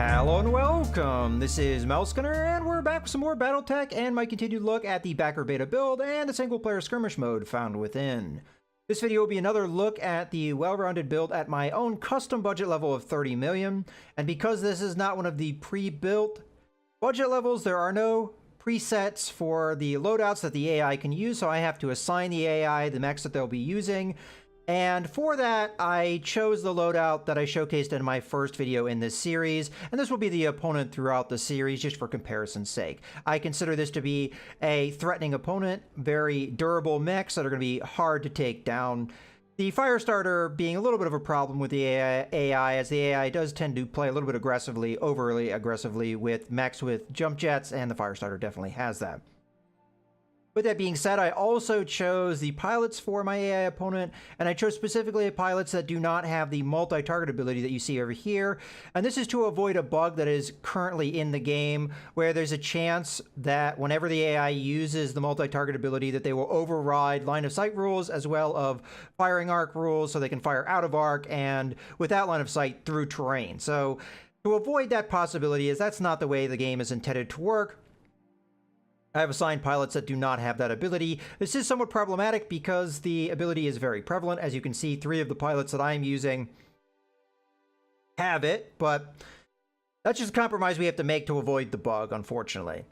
Hello and welcome, this is Mousegunner, and we're back with some more BattleTech and my continued look at the backer beta build and the single player skirmish mode found within. This video will be another look at the well-rounded build at my own custom budget level of 30 million, and because this is not one of the pre-built budget levels, there are no presets for the loadouts that the AI can use, so I have to assign the AI the mechs that they'll be using. And for that, I chose the loadout that I showcased in my first video in this series, and this will be the opponent throughout the series just for comparison's sake. I consider this to be a threatening opponent, very durable mechs that are going to be hard to take down. The Firestarter being a little bit of a problem with the AI, as the AI does tend to play a little bit aggressively, overly aggressively with mechs with jump jets, and the Firestarter definitely has that. With that being said, I also chose the pilots for my AI opponent, and I chose specifically pilots that do not have the multi-target ability that you see over here. And this is to avoid a bug that is currently in the game, where there's a chance that whenever the AI uses the multi-target ability, that they will override line of sight rules as well of firing arc rules, so they can fire out of arc and without line of sight through terrain. So to avoid that possibility, as that's not the way the game is intended to work, I have assigned pilots that do not have that ability. This is somewhat problematic because the ability is very prevalent. As you can see, 3 of the pilots that I'm using have it, but that's just a compromise we have to make to avoid the bug, unfortunately.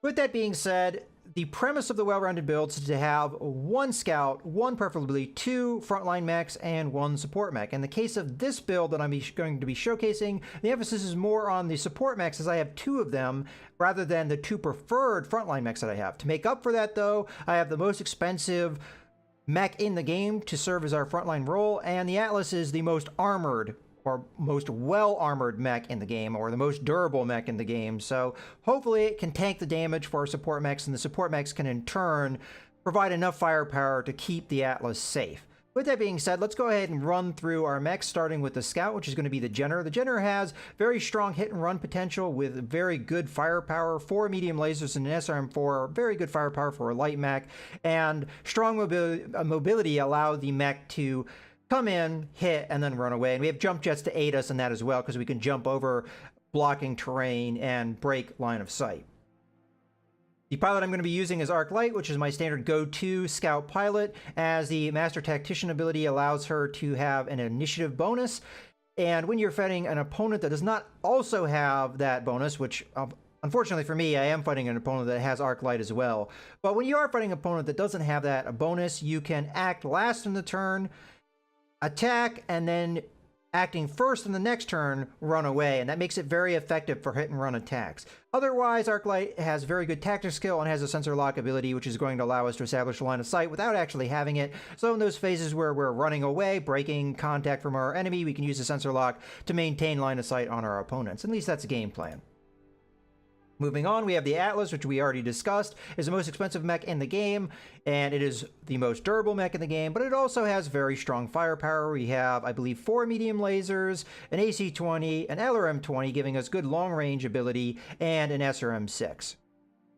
With that being said, the premise of the well-rounded build is to have 1 scout, 1 preferably 2 frontline mechs, and 1 support mech. In the case of this build that I'm going to be showcasing, the emphasis is more on the support mechs, as I have 2 of them rather than the 2 preferred frontline mechs that I have. To make up for that, though, I have the most expensive mech in the game to serve as our frontline role, and the Atlas is the most armored or most well-armored mech in the game, or the most durable mech in the game. So hopefully it can tank the damage for our support mechs, and the support mechs can in turn provide enough firepower to keep the Atlas safe. With that being said, let's go ahead and run through our mechs, starting with the Scout, which is going to be the Jenner. The Jenner has very strong hit and run potential with very good firepower, 4 medium lasers and an SRM4, very good firepower for a light mech, and strong mobility allow the mech to come in, hit, and then run away. And we have jump jets to aid us in that as well, because we can jump over blocking terrain and break line of sight. The pilot I'm going to be using is Arc Light, which is my standard go-to scout pilot, as the Master Tactician ability allows her to have an initiative bonus. And when you're fighting an opponent that does not also have that bonus, which unfortunately for me, I am fighting an opponent that has Arc Light as well. But when you are fighting an opponent that doesn't have that bonus, you can act last in the turn, attack, and then acting first in the next turn, run away, and that makes it very effective for hit and run attacks. Otherwise, Arclight has very good tactic skill and has a sensor lock ability, which is going to allow us to establish a line of sight without actually having it. So in those phases where we're running away, breaking contact from our enemy, we can use the sensor lock to maintain line of sight on our opponents. At least that's the game plan. Moving on, we have the Atlas, which we already discussed, is the most expensive mech in the game, and it is the most durable mech in the game, but it also has very strong firepower. We have, I believe, 4 medium lasers, an AC-20, an LRM-20, giving us good long-range ability, and an SRM-6.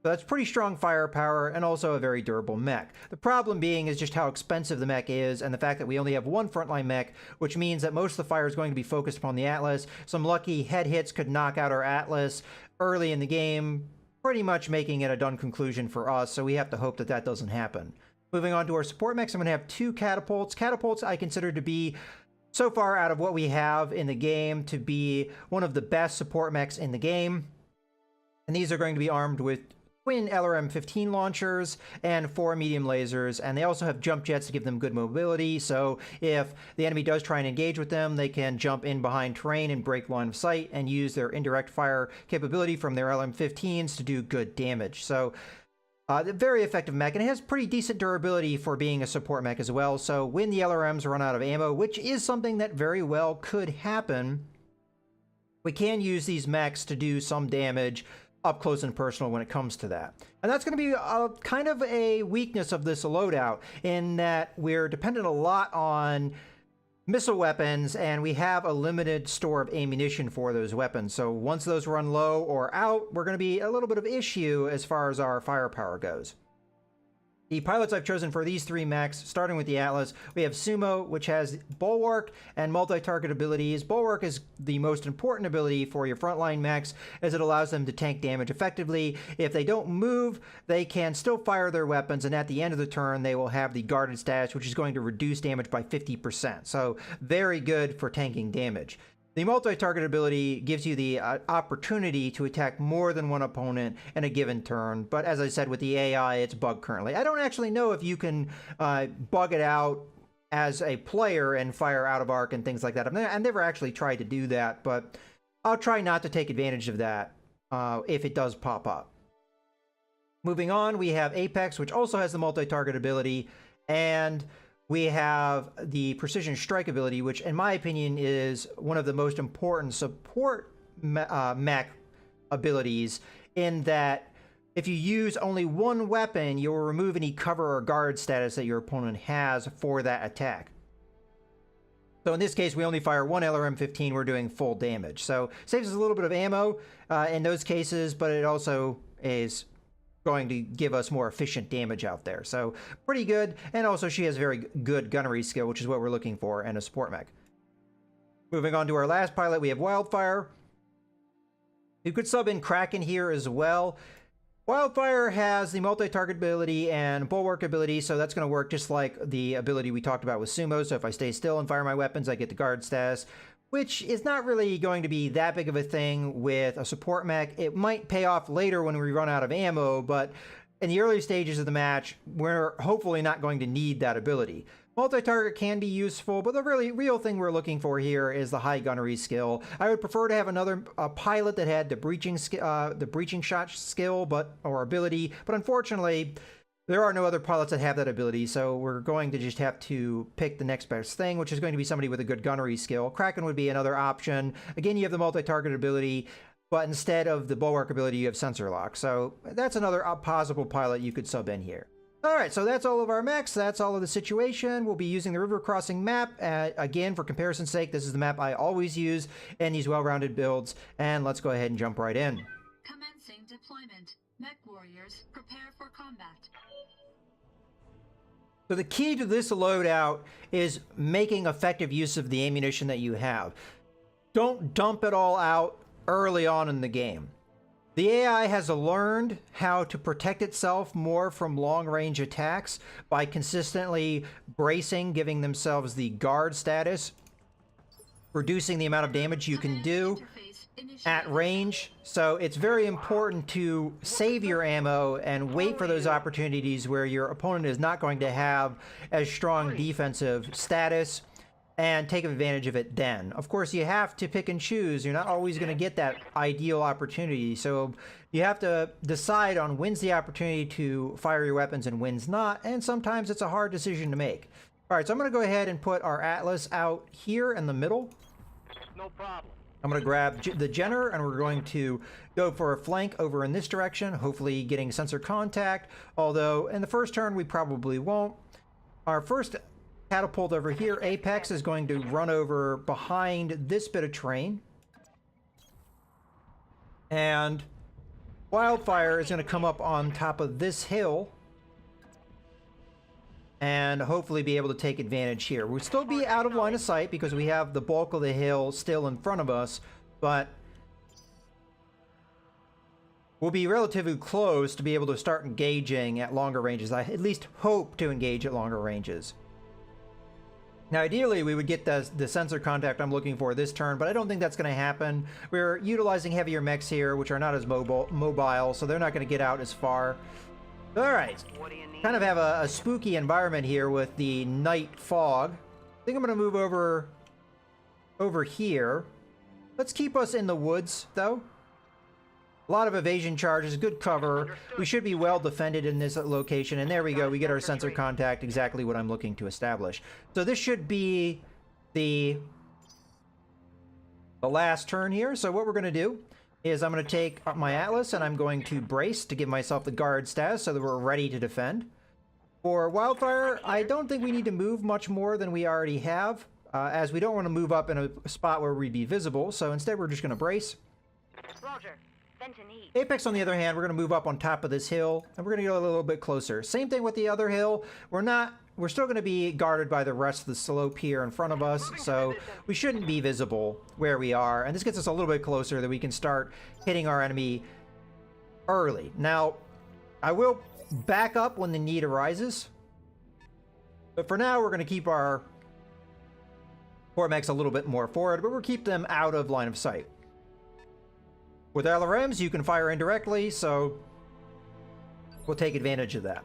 So that's pretty strong firepower and also a very durable mech. The problem being is just how expensive the mech is, and the fact that we only have 1 frontline mech, which means that most of the fire is going to be focused upon the Atlas. Some lucky head hits could knock out our Atlas early in the game, pretty much making it a done conclusion for us, so we have to hope that that doesn't happen. Moving on to our support mechs, I'm going to have 2 catapults. Catapults I consider to be, so far out of what we have in the game, to be one of the best support mechs in the game. And these are going to be armed with twin LRM-15 launchers and 4 medium lasers, and they also have jump jets to give them good mobility, so if the enemy does try and engage with them, they can jump in behind terrain and break line of sight and use their indirect fire capability from their LM-15s to do good damage. So very effective mech, and it has pretty decent durability for being a support mech as well, so when the LRMs run out of ammo, which is something that very well could happen, we can use these mechs to do some damage up close and personal when it comes to that. And that's going to be kind of a weakness of this loadout, in that we're dependent a lot on missile weapons, and we have a limited store of ammunition for those weapons. So once those run low or out, we're going to be a little bit of issue as far as our firepower goes. The pilots I've chosen for these 3 mechs, starting with the Atlas, we have Sumo, which has Bulwark and multi-target abilities. Bulwark is the most important ability for your frontline mechs, as it allows them to tank damage effectively. If they don't move, they can still fire their weapons, and at the end of the turn, they will have the guarded status, which is going to reduce damage by 50%. So very good for tanking damage. The multi-target ability gives you the opportunity to attack more than one opponent in a given turn, but as I said, with the AI, it's bugged currently. I don't actually know if you can bug it out as a player and fire out of arc and things like that. I've never actually tried to do that, but I'll try not to take advantage of that if it does pop up. Moving on, we have Apex, which also has the multi-target ability, and we have the precision strike ability, which in my opinion is one of the most important support mech abilities, in that if you use only one weapon, you'll remove any cover or guard status that your opponent has for that attack. So in this case, we only fire one LRM-15, we're doing full damage. So saves us a little bit of ammo in those cases, but it also is going to give us more efficient damage out there. So pretty good. And also she has very good gunnery skill, which is what we're looking for in a support mech. Moving on to our last pilot, we have Wildfire. You could sub in Kraken here as well. Wildfire has the multi-target ability and bulwark ability, so that's going to work just like the ability we talked about with Sumo. So if I stay still and fire my weapons, I get the guard status, which is not really going to be that big of a thing with a support mech. It might pay off later when we run out of ammo, but in the early stages of the match, we're hopefully not going to need that ability. Multi-target can be useful, but the real thing we're looking for here is the high gunnery skill. I would prefer to have another pilot that had the breaching shot skill, or ability, but unfortunately, there are no other pilots that have that ability, so we're going to just have to pick the next best thing, which is going to be somebody with a good gunnery skill. Kraken would be another option. Again, you have the multi-target ability, but instead of the bulwark ability, you have sensor lock. So that's another possible pilot you could sub in here. All right, so that's all of our mechs. That's all of the situation. We'll be using the river crossing map. Again, for comparison's sake, this is the map I always use in these well-rounded builds. And let's go ahead and jump right in. Commencing deployment. Mech warriors, prepare for combat. So the key to this loadout is making effective use of the ammunition that you have. Don't dump it all out early on in the game. The AI has learned how to protect itself more from long-range attacks by consistently bracing, giving themselves the guard status, reducing the amount of damage you can do at range. So it's very important to save your ammo and wait for those opportunities where your opponent is not going to have as strong defensive status, and take advantage of it then. Of course, you have to pick and choose. You're not always going to get that ideal opportunity. So you have to decide on when's the opportunity to fire your weapons and when's not. And sometimes it's a hard decision to make. All right, so I'm going to go ahead and put our Atlas out here in the middle. No problem. I'm going to grab the Jenner, and we're going to go for a flank over in this direction, hopefully getting sensor contact. Although in the first turn, we probably won't. Our first catapult over here, Apex, is going to run over behind this bit of terrain. And Wildfire is going to come up on top of this hill and hopefully be able to take advantage here. We'll still be out of line of sight because we have the bulk of the hill still in front of us, but we'll be relatively close to be able to start engaging at longer ranges. I at least hope to engage at longer ranges. Now, ideally, we would get the sensor contact I'm looking for this turn, but I don't think that's going to happen. We're utilizing heavier mechs here, which are not as mobile, so they're not going to get out as far. All right. Kind of have a spooky environment here with the night fog. I think I'm going to move over here. Let's keep us in the woods, though. A lot of evasion charges, good cover. We should be well defended in this location. And there we go. We get our sensor contact, exactly what I'm looking to establish. So this should be the last turn here. So what we're going to do is I'm going to take my Atlas and I'm going to brace to give myself the guard status so that we're ready to defend. For Wildfire, I don't think we need to move much more than we already have, as we don't want to move up in a spot where we'd be visible. So instead, we're just going to brace. Roger. Apex, on the other hand, we're going to move up on top of this hill, and we're going to go a little bit closer. Same thing with the other hill. We're still going to be guarded by the rest of the slope here in front of us, so we shouldn't be visible where we are. And this gets us a little bit closer that we can start hitting our enemy early. Now, I will back up when the need arises, but for now, we're going to keep our mechs a little bit more forward, but we'll keep them out of line of sight. With LRMs, you can fire indirectly, so we'll take advantage of that.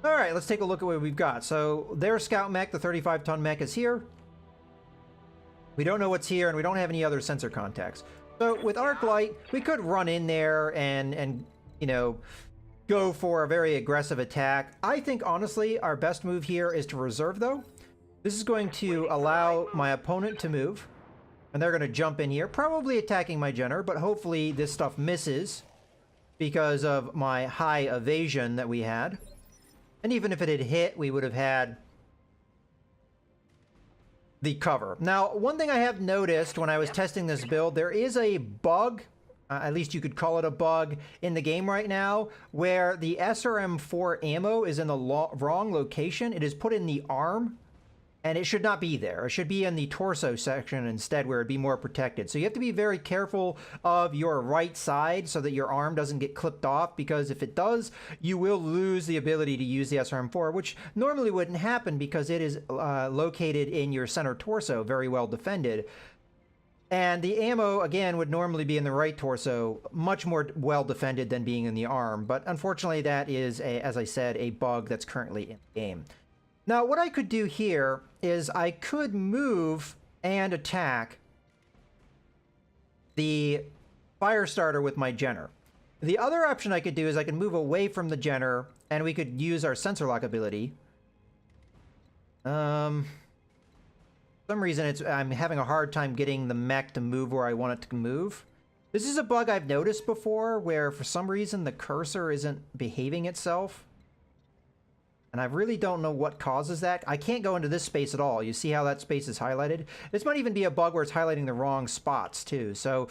All right, let's take a look at what we've got. So their scout mech, the 35-ton mech, is here. We don't know what's here, and we don't have any other sensor contacts. So with arc light, we could run in there and you know, go for a very aggressive attack. I think, honestly, our best move here is to reserve, though. This is going to allow my opponent to move, and they're going to jump in here, probably attacking my Jenner, but hopefully this stuff misses because of my high evasion that we had. And even if it had hit, we would have had the cover. Now, one thing I have noticed when I was testing this build, there is a bug, at least you could call it a bug, in the game right now, where the SRM4 ammo is in the wrong location. It is put in the arm, and it should not be there. It should be in the torso section instead, where it'd be more protected. So you have to be very careful of your right side so that your arm doesn't get clipped off, because if it does, you will lose the ability to use the SRM4, which normally wouldn't happen because it is located in your center torso, very well defended. And the ammo, again, would normally be in the right torso, much more well defended than being in the arm. But unfortunately, that is, as I said, a bug that's currently in the game. Now, what I could do here is I could move and attack the fire starter with my Jenner. The other option I could do is I could move away from the Jenner, and we could use our sensor lock ability. For some reason, I'm having a hard time getting the mech to move where I want it to move. This is a bug I've noticed before, where for some reason the cursor isn't behaving itself. And I really don't know what causes that. I can't go into this space at all. You see how that space is highlighted? This might even be a bug where it's highlighting the wrong spots too. So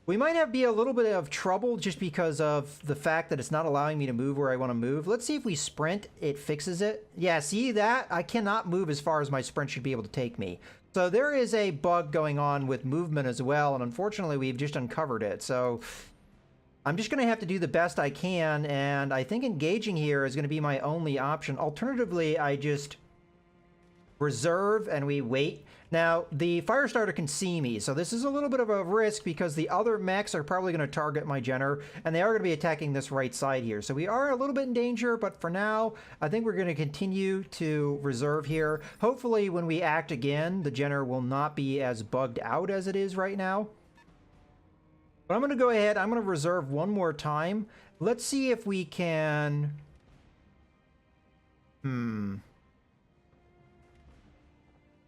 we might be a little bit of trouble just because of the fact that it's not allowing me to move where I want to move. Let's see if we sprint, it fixes it. Yeah, see that? I cannot move as far as my sprint should be able to take me. So there is a bug going on with movement as well, and unfortunately we've just uncovered it. So I'm just going to have to do the best I can, and I think engaging here is going to be my only option. Alternatively, I just reserve and we wait. Now, the fire starter can see me, so this is a little bit of a risk because the other mechs are probably going to target my Jenner, and they are going to be attacking this right side here. So we are a little bit in danger, but for now, I think we're going to continue to reserve here. Hopefully, when we act again, the Jenner will not be as bugged out as it is right now. But I'm going to go ahead, I'm going to reserve one more time. Let's see if we can...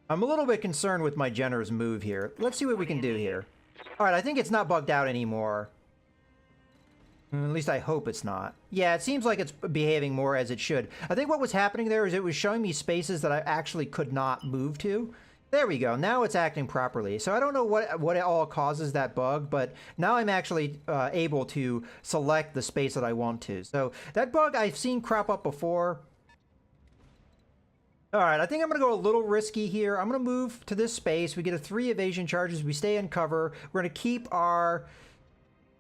I'm a little bit concerned with my Jenner's move here. Let's see what we can do here. Alright, I think it's not bugged out anymore. At least I hope it's not. Yeah, it seems like it's behaving more as it should. I think what was happening there is it was showing me spaces that I actually could not move to. There we go. Now it's acting properly. So I don't know what it all causes that bug, but now I'm actually able to select the space that I want to. So that bug I've seen crop up before. All right, I think I'm going to go a little risky here. I'm going to move to this space. We get a 3 evasion charges. We stay in cover. We're going to keep our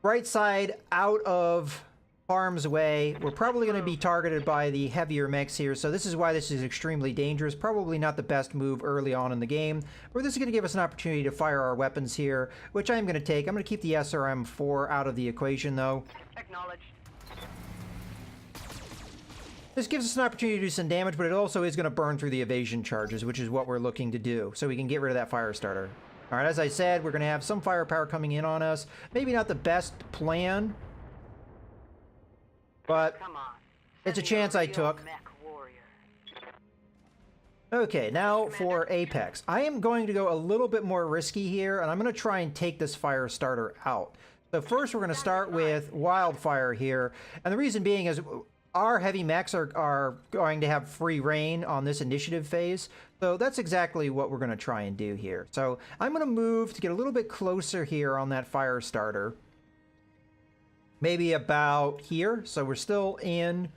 right side out of harm's way. We're probably going to be targeted by the heavier mechs here, so this is why this is extremely dangerous. Probably not the best move early on in the game, but this is going to give us an opportunity to fire our weapons here, which I'm going to take. I'm going to keep the SRM4 out of the equation, though. Acknowledged. This gives us an opportunity to do some damage, but it also is going to burn through the evasion charges, which is what we're looking to do, so we can get rid of that fire starter. All right, as I said, we're going to have some firepower coming in on us. Maybe not the best plan, but it's a chance I took. Okay, now for Apex. I am going to go a little bit more risky here, and I'm going to try and take this fire starter out. So first we're going to start with Wildfire here, and the reason being is our heavy mechs are going to have free reign on this initiative phase, so that's exactly what we're going to try and do here. So I'm going to move to get a little bit closer here on that fire starter. maybe about here. So we're still in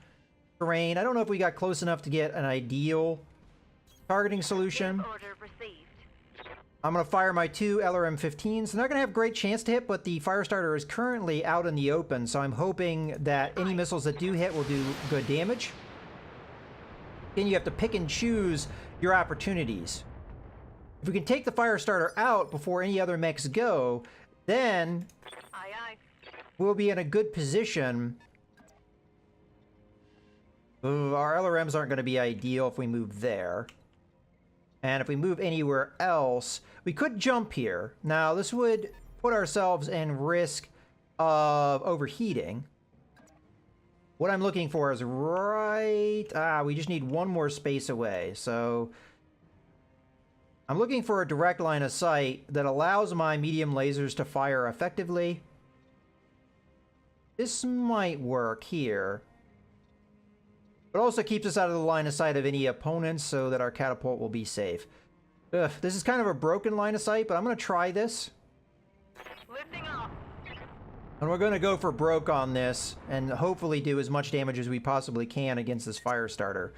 terrain. I don't know if we got close enough to get an ideal targeting solution. Order received. I'm going to fire my 2 LRM-15s. They're not going to have a great chance to hit, but the Firestarter is currently out in the open, so I'm hoping that any missiles that do hit will do good damage. Then you have to pick and choose your opportunities. If we can take the Firestarter out before any other mechs go, then Aye, aye. we'll be in a good position. Ooh, our LRMs aren't going to be ideal if we move there. And if we move anywhere else, we could jump here. Now, this would put ourselves in risk of overheating. What I'm looking for is right... we just need one more space away. So I'm looking for a direct line of sight that allows my medium lasers to fire effectively. This might work here. But also keeps us out of the line of sight of any opponents so that our catapult will be safe. Ugh, this is kind of a broken line of sight, but I'm going to try this. Lifting off. And we're going to go for broke on this and hopefully do as much damage as we possibly can against this Firestarter.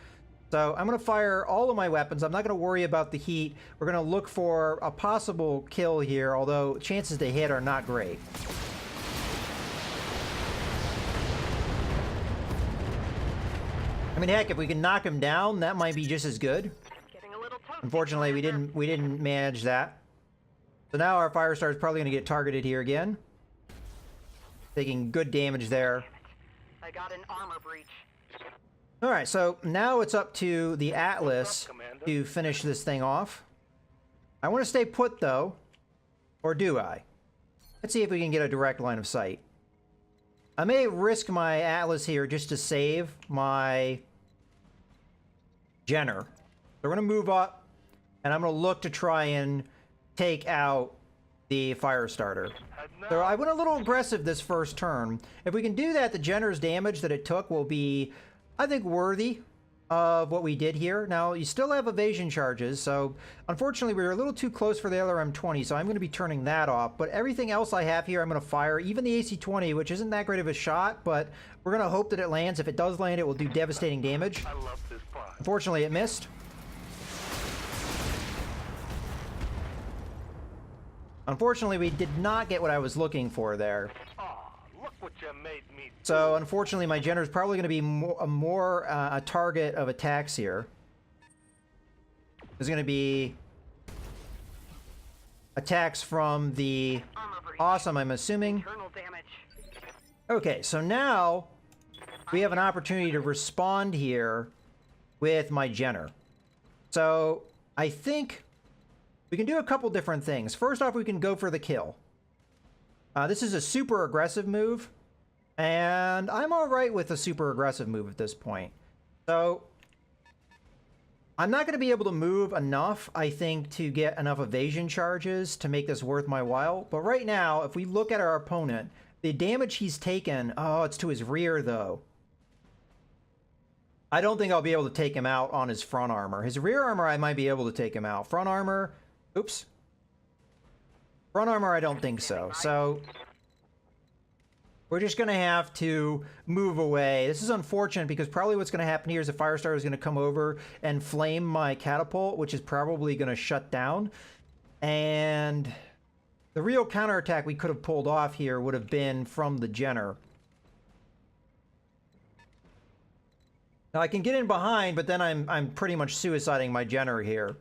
So I'm going to fire all of my weapons. I'm not going to worry about the heat. We're going to look for a possible kill here, although chances to hit are not great. I mean, heck, if we can knock him down, that might be just as good. Getting a little toasty. Unfortunately, we didn't manage that. So now our Firestar is probably going to get targeted here again. Taking good damage there. I got an armor breach. All right, so now it's up to the Atlas to finish this thing off. I want to stay put, though. Or do I? Let's see if we can get a direct line of sight. I may risk my Atlas here just to save my Jenner. So we're going to move up, and I'm going to look to try and take out the Firestarter. So I went a little aggressive this first turn. If we can do that, the Jenner's damage that it took will be, I think, worthy of what we did here. Now, you still have evasion charges, so unfortunately we were a little too close for the LRM-20, so I'm going to be turning that off. But everything else I have here, I'm going to fire, even the AC-20, which isn't that great of a shot, but we're going to hope that it lands. If it does land, it will do devastating damage. I love this part. Unfortunately, it missed. Unfortunately, we did not get what I was looking for there. Aw, look what you made me do. So, unfortunately, my Jenner is probably going to be a target of attacks here. There's going to be attacks from the Armor breach. Awesome, I'm assuming. Internal damage. Okay, so now we have an opportunity to respond here with my Jenner. So, I think we can do a couple different things. First off, we can go for the kill. This is a super aggressive move, and I'm all right with a super aggressive move at this point. So I'm not going to be able to move enough, I think, to get enough evasion charges to make this worth my while. But right now, if we look at our opponent, the damage he's taken, oh, it's to his rear, though. I don't think I'll be able to take him out on his front armor. His rear armor, I might be able to take him out. Front armor, oops. Front armor, I don't think so. So we're just going to have to move away. This is unfortunate because probably what's going to happen here is the Firestarter is going to come over and flame my catapult, which is probably going to shut down. And the real counterattack we could have pulled off here would have been from the Jenner. Now I can get in behind, but then I'm pretty much suiciding my Jenner here.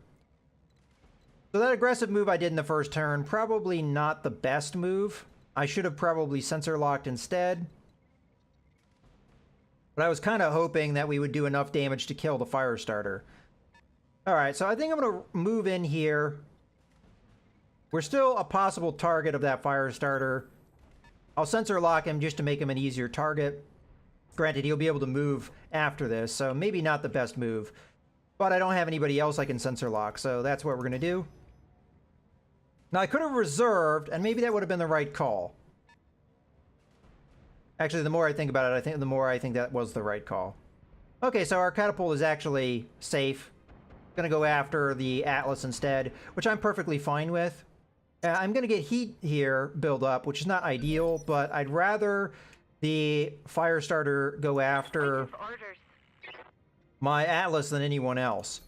So that aggressive move I did in the first turn, probably not the best move. I should have probably sensor locked instead. But I was kind of hoping that we would do enough damage to kill the Firestarter. Alright, so I think I'm going to move in here. We're still a possible target of that Firestarter. I'll sensor lock him just to make him an easier target. Granted, he'll be able to move after this, so maybe not the best move. But I don't have anybody else I can sensor lock, so that's what we're going to do. Now, I could have reserved, and maybe that would have been the right call. Actually, the more I think about it, the more I think that was the right call. Okay, so our catapult is actually safe. Gonna go after the Atlas instead, which I'm perfectly fine with. I'm gonna get heat here build up, which is not ideal, but I'd rather the fire starter go after Waiting for orders. my Atlas than anyone else.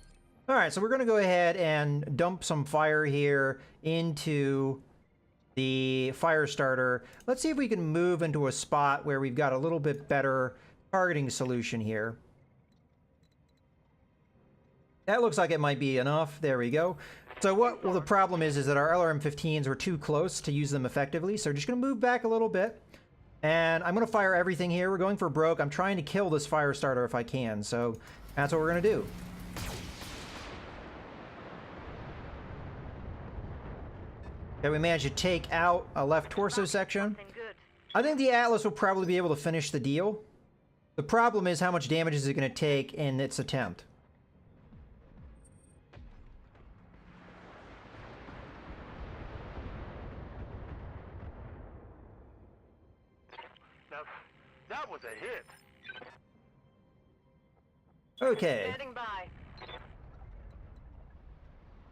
All right, so we're going to go ahead and dump some fire here into the fire starter. Let's see if we can move into a spot where we've got a little bit better targeting solution here. That looks like it might be enough. There we go. So what the problem is that our LRM-15s were too close to use them effectively. So we're just going to move back a little bit. And I'm going to fire everything here. We're going for broke. I'm trying to kill this fire starter if I can. So that's what we're going to do. Okay, we managed to take out a left torso section. Something good. I think the Atlas will probably be able to finish the deal. The problem is how much damage is it going to take in its attempt. Now, that was a hit. Okay, Standing by.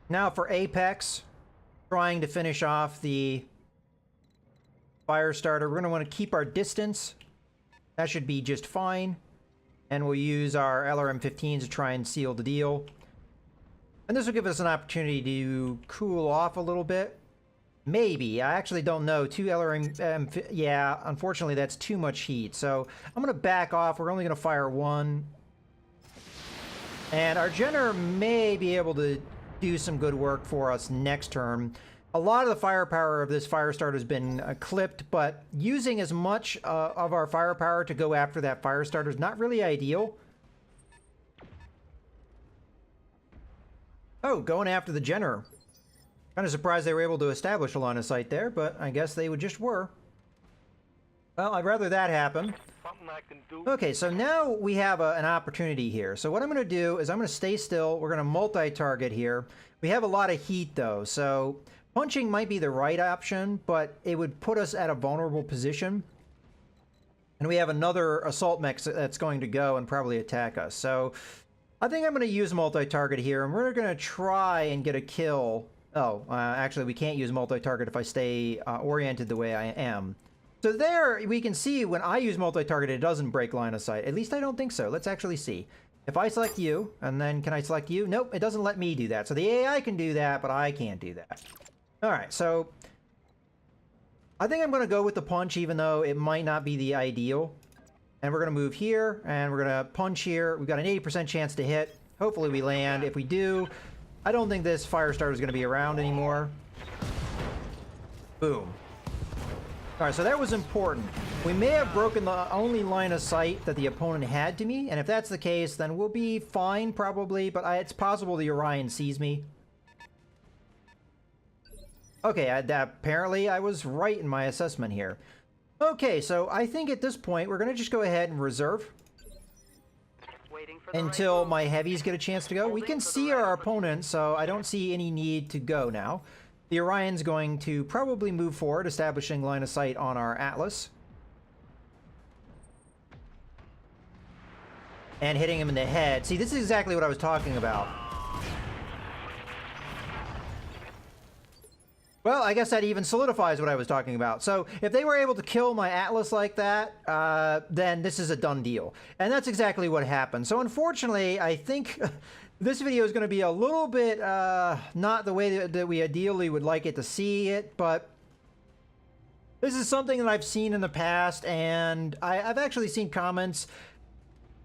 now for Apex, trying to finish off the fire starter. We're going to want to keep our distance. That should be just fine. And we'll use our LRM-15s to try and seal the deal. And this will give us an opportunity to cool off a little bit. Maybe. I actually don't know. 2 LRM... yeah, unfortunately, that's too much heat. So I'm going to back off. We're only going to fire 1. And our Jenner may be able to do some good work for us next turn. A lot of the firepower of this fire starter has been clipped, but using as much of our firepower to go after that fire starter is not really ideal. Oh, going after the Jenner. Kind of surprised they were able to establish a line of sight there, but I guess they just were. Well, I'd rather that happen. Something I can do. Okay, so now we have an opportunity here. So what I'm going to do is I'm going to stay still. We're going to multi-target here. We have a lot of heat, though, so punching might be the right option, but it would put us at a vulnerable position. And we have another assault mech that's going to go and probably attack us. So I think I'm going to use multi-target here, and we're going to try and get a kill. Oh, actually, we can't use multi-target if I stay oriented the way I am. So there, we can see when I use multi-target, it doesn't break line of sight. At least I don't think so. Let's actually see. If I select you, and then can I select you? Nope, it doesn't let me do that. So the AI can do that, but I can't do that. All right, so I think I'm going to go with the punch, even though it might not be the ideal. And we're going to move here, and we're going to punch here. We've got an 80% chance to hit. Hopefully we land. If we do, I don't think this fire starter is going to be around anymore. Boom. All right, so that was important. We may have broken the only line of sight that the opponent had to me, and if that's the case, then we'll be fine, probably, but it's possible the Orion sees me. Okay, apparently I was right in my assessment here. Okay, so I think at this point, we're going to just go ahead and reserve Waiting for the until right my heavies get a chance to go. We can see our opponent, so I don't see any need to go now. The Orion's going to probably move forward, establishing line of sight on our Atlas. And hitting him in the head. See, this is exactly what I was talking about. Well, I guess that even solidifies what I was talking about. So if they were able to kill my Atlas like that, then this is a done deal. And that's exactly what happened. So unfortunately, I think this video is going to be a little bit not the way that we ideally would like it to see it, but this is something that I've seen in the past, and I've actually seen comments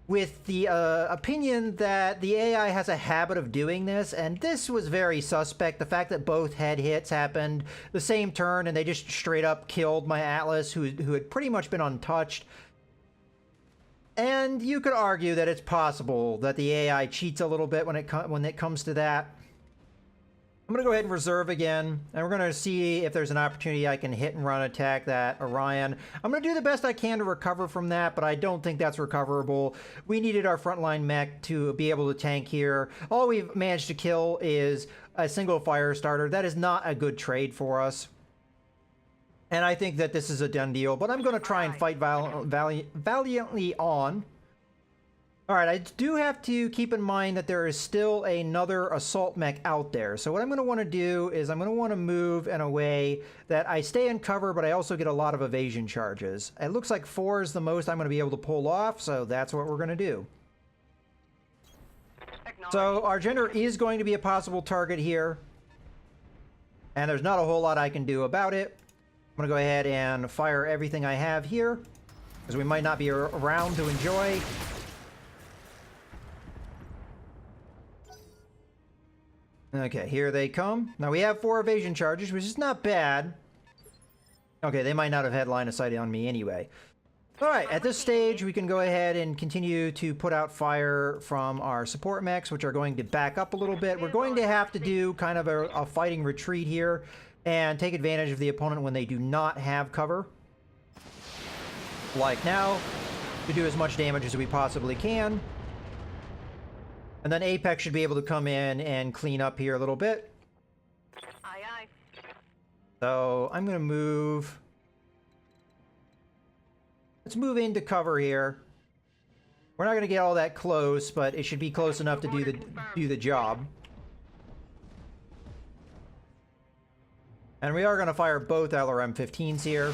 with the opinion that the AI has a habit of doing this, and this was very suspect. The fact that both head hits happened the same turn, and they just straight up killed my Atlas, who had pretty much been untouched. And you could argue that it's possible that the AI cheats a little bit when it comes to that. I'm going to go ahead and reserve again, and we're going to see if there's an opportunity I can hit and run attack that Orion. I'm going to do the best I can to recover from that, but I don't think that's recoverable. We needed our frontline mech to be able to tank here. All we've managed to kill is a single fire starter. That is not a good trade for us. And I think that this is a done deal, but I'm going to try and fight valiantly on. Alright, I do have to keep in mind that there is still another assault mech out there. So what I'm going to want to do is I'm going to want to move in a way that I stay in cover, but I also get a lot of evasion charges. It looks like 4 is the most I'm going to be able to pull off, so that's what we're going to do. So our gender is going to be a possible target here. And there's not a whole lot I can do about it. I'm going to go ahead and fire everything I have here, because we might not be around to enjoy. Okay, here they come. Now we have 4 evasion charges, which is not bad. Okay, they might not have had line of sight on me anyway. Alright, at this stage, we can go ahead and continue to put out fire from our support mechs, which are going to back up a little bit. We're going to have to do kind of a fighting retreat here and take advantage of the opponent when they do not have cover. Like now, to do as much damage as we possibly can. And then Apex should be able to come in and clean up here a little bit. Aye, aye. So I'm going to move. Let's move into cover here. We're not going to get all that close, but it should be close enough to do the job. And we are going to fire both LRM-15s here.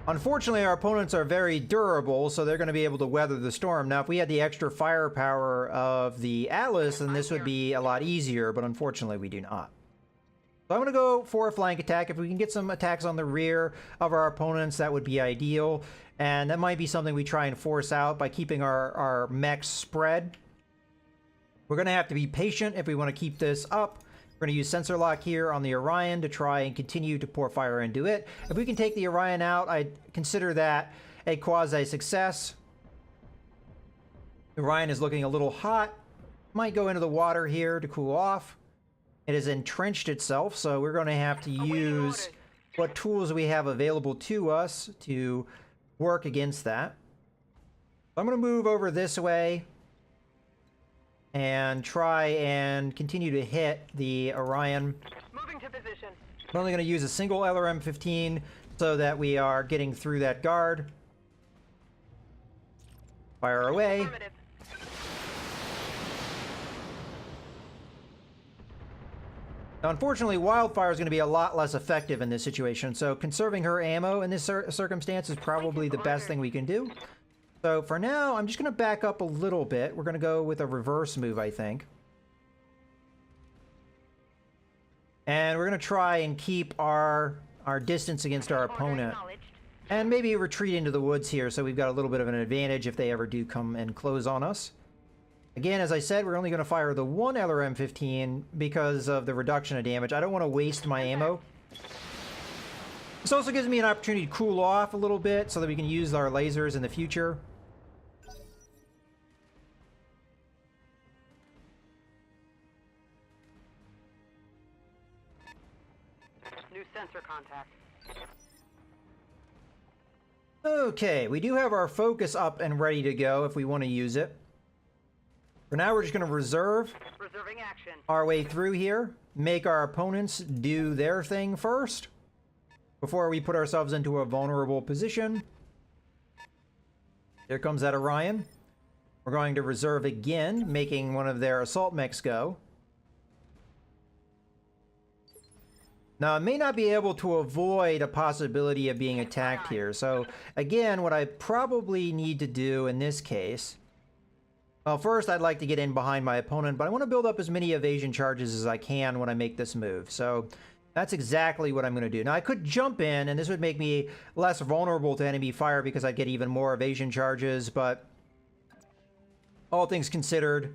Unfortunately, our opponents are very durable, so they're going to be able to weather the storm. Now, if we had the extra firepower of the Atlas, then this would be a lot easier, but unfortunately, we do not. So I'm going to go for a flank attack. If we can get some attacks on the rear of our opponents, that would be ideal. And that might be something we try and force out by keeping our mechs spread. We're going to have to be patient if we want to keep this up. We're going to use sensor lock here on the Orion to try and continue to pour fire into it. If we can take the Orion out, I'd consider that a quasi-success. The Orion is looking a little hot. Might go into the water here to cool off. It has entrenched itself, so we're going to have to use what tools we have available to us to work against that. I'm going to move over this way and try and continue to hit the Orion. Moving to position. I'm only going to use a single LRM-15 so that we are getting through that guard. Fire away. Affirmative. Now, unfortunately, Wildfire is going to be a lot less effective in this situation, so conserving her ammo in this circumstance is probably the best thing we can do. So for now, I'm just going to back up a little bit. We're going to go with a reverse move, I think. And we're going to try and keep our distance against our opponent. And maybe retreat into the woods here so we've got a little bit of an advantage if they ever do come and close on us. Again, as I said, we're only going to fire the one LRM-15 because of the reduction of damage. I don't want to waste my ammo. This also gives me an opportunity to cool off a little bit so that we can use our lasers in the future. New sensor contact. Okay, we do have our focus up and ready to go if we want to use it. For now, we're just going to reserving action. our way through here, make our opponents do their thing first before we put ourselves into a vulnerable position. Here comes that Orion. We're going to reserve again, making one of their assault mechs go. Now, I may not be able to avoid a possibility of being attacked here. So, again, what I probably need to do in this case... Well, first, I'd like to get in behind my opponent, but I want to build up as many evasion charges as I can when I make this move. So, that's exactly what I'm going to do. Now, I could jump in, and this would make me less vulnerable to enemy fire because I'd get even more evasion charges, but... all things considered...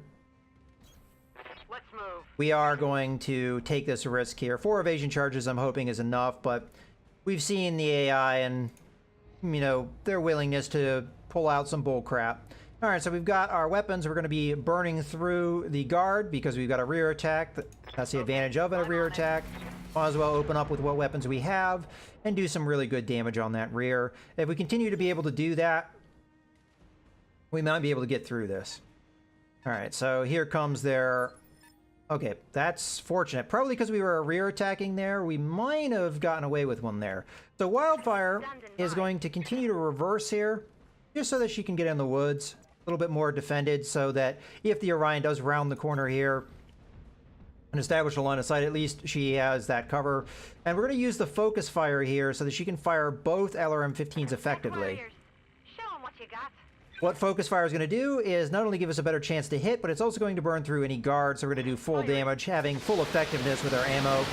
Let's move. we are going to take this risk here. 4 evasion charges I'm hoping is enough, but we've seen the AI and, you know, their willingness to pull out some bull crap. Alright, so we've got our weapons. We're going to be burning through the guard because we've got a rear attack. That's the advantage of a rear attack. Might as well open up with what weapons we have and do some really good damage on that rear. If we continue to be able to do that, we might be able to get through this. Alright, so here comes their Okay, that's fortunate. Probably because we were rear attacking there, we might have gotten away with one there. So Wildfire is going to continue to reverse here, just so that she can get in the woods, a little bit more defended, so that if the Orion does round the corner here and establish a line of sight, at least she has that cover. And we're going to use the focus fire here so that she can fire both LRM-15s effectively. Show 'em what you got. What focus fire is going to do is not only give us a better chance to hit, but it's also going to burn through any guards, so we're going to do full damage, having full effectiveness with our ammo.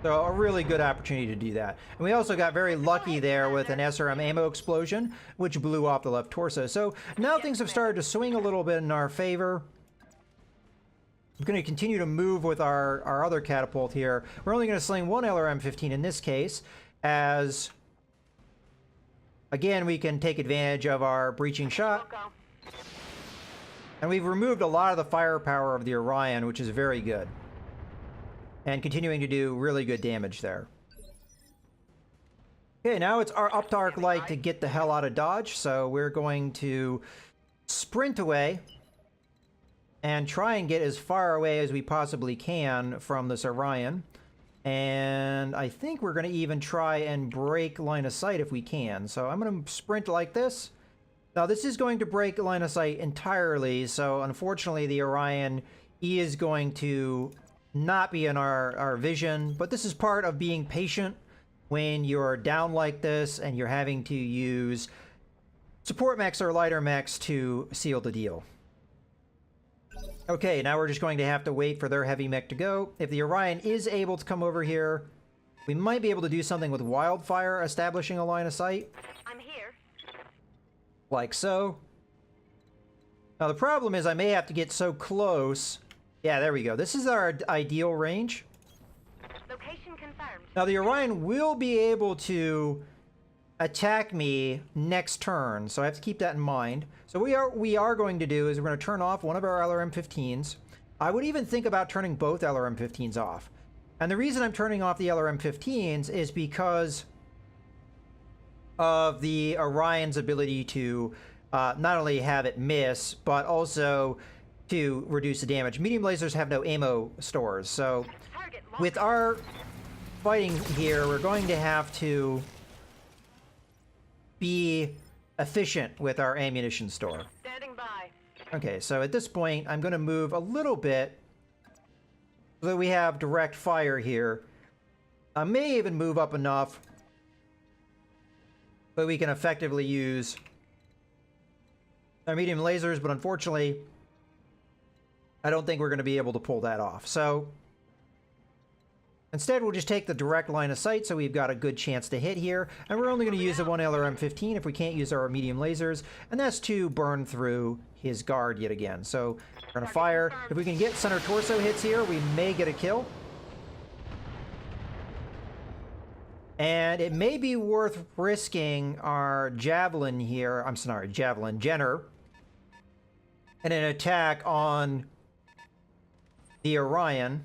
So a really good opportunity to do that. And we also got very lucky there with an SRM ammo explosion, which blew off the left torso. So now things have started to swing a little bit in our favor. I'm going to continue to move with our other catapult here. We're only going to sling one LRM-15 in this case, as... again, we can take advantage of our breaching shot. And we've removed a lot of the firepower of the Orion, which is very good. And continuing to do really good damage there. Okay, now it's our up to arc light to get the hell out of dodge, so we're going to sprint away and try and get as far away as we possibly can from this Orion. And I think we're going to even try and break line of sight if we can. So I'm going to sprint like this. Now this is going to break line of sight entirely, so unfortunately the Orion is going to not be in our vision, but this is part of being patient when you're down like this and you're having to use support mechs or lighter mechs to seal the deal. Okay, now we're just going to have to wait for their heavy mech to go. If the Orion is able to come over here, we might be able to do something with Wildfire establishing a line of sight. I'm here. Like so. Now the problem is I may have to get so close. Yeah, there we go. This is our ideal range. Location confirmed. Now the Orion will be able to attack me next turn, so I have to keep that in mind. So we are going to do is we're going to turn off one of our LRM-15s. I would even think about turning both LRM-15s off. And the reason I'm turning off the LRM-15s is because of the Orion's ability to not only have it miss, but also to reduce the damage. Medium lasers have no ammo stores, so with our fighting here, we're going to have to be efficient with our ammunition store. Standing by. Okay, so at this point, I'm going to move a little bit so that we have direct fire here. I may even move up enough so we can effectively use our medium lasers, but unfortunately, I don't think we're going to be able to pull that off. So instead, we'll just take the direct line of sight, so we've got a good chance to hit here. And we're only going to use the one LRM-15 if we can't use our medium lasers, and that's to burn through his guard yet again. So we're going to fire. If we can get center torso hits here, we may get a kill. And it may be worth risking our Javelin here. I'm sorry, Javelin, Jenner, and an attack on the Orion.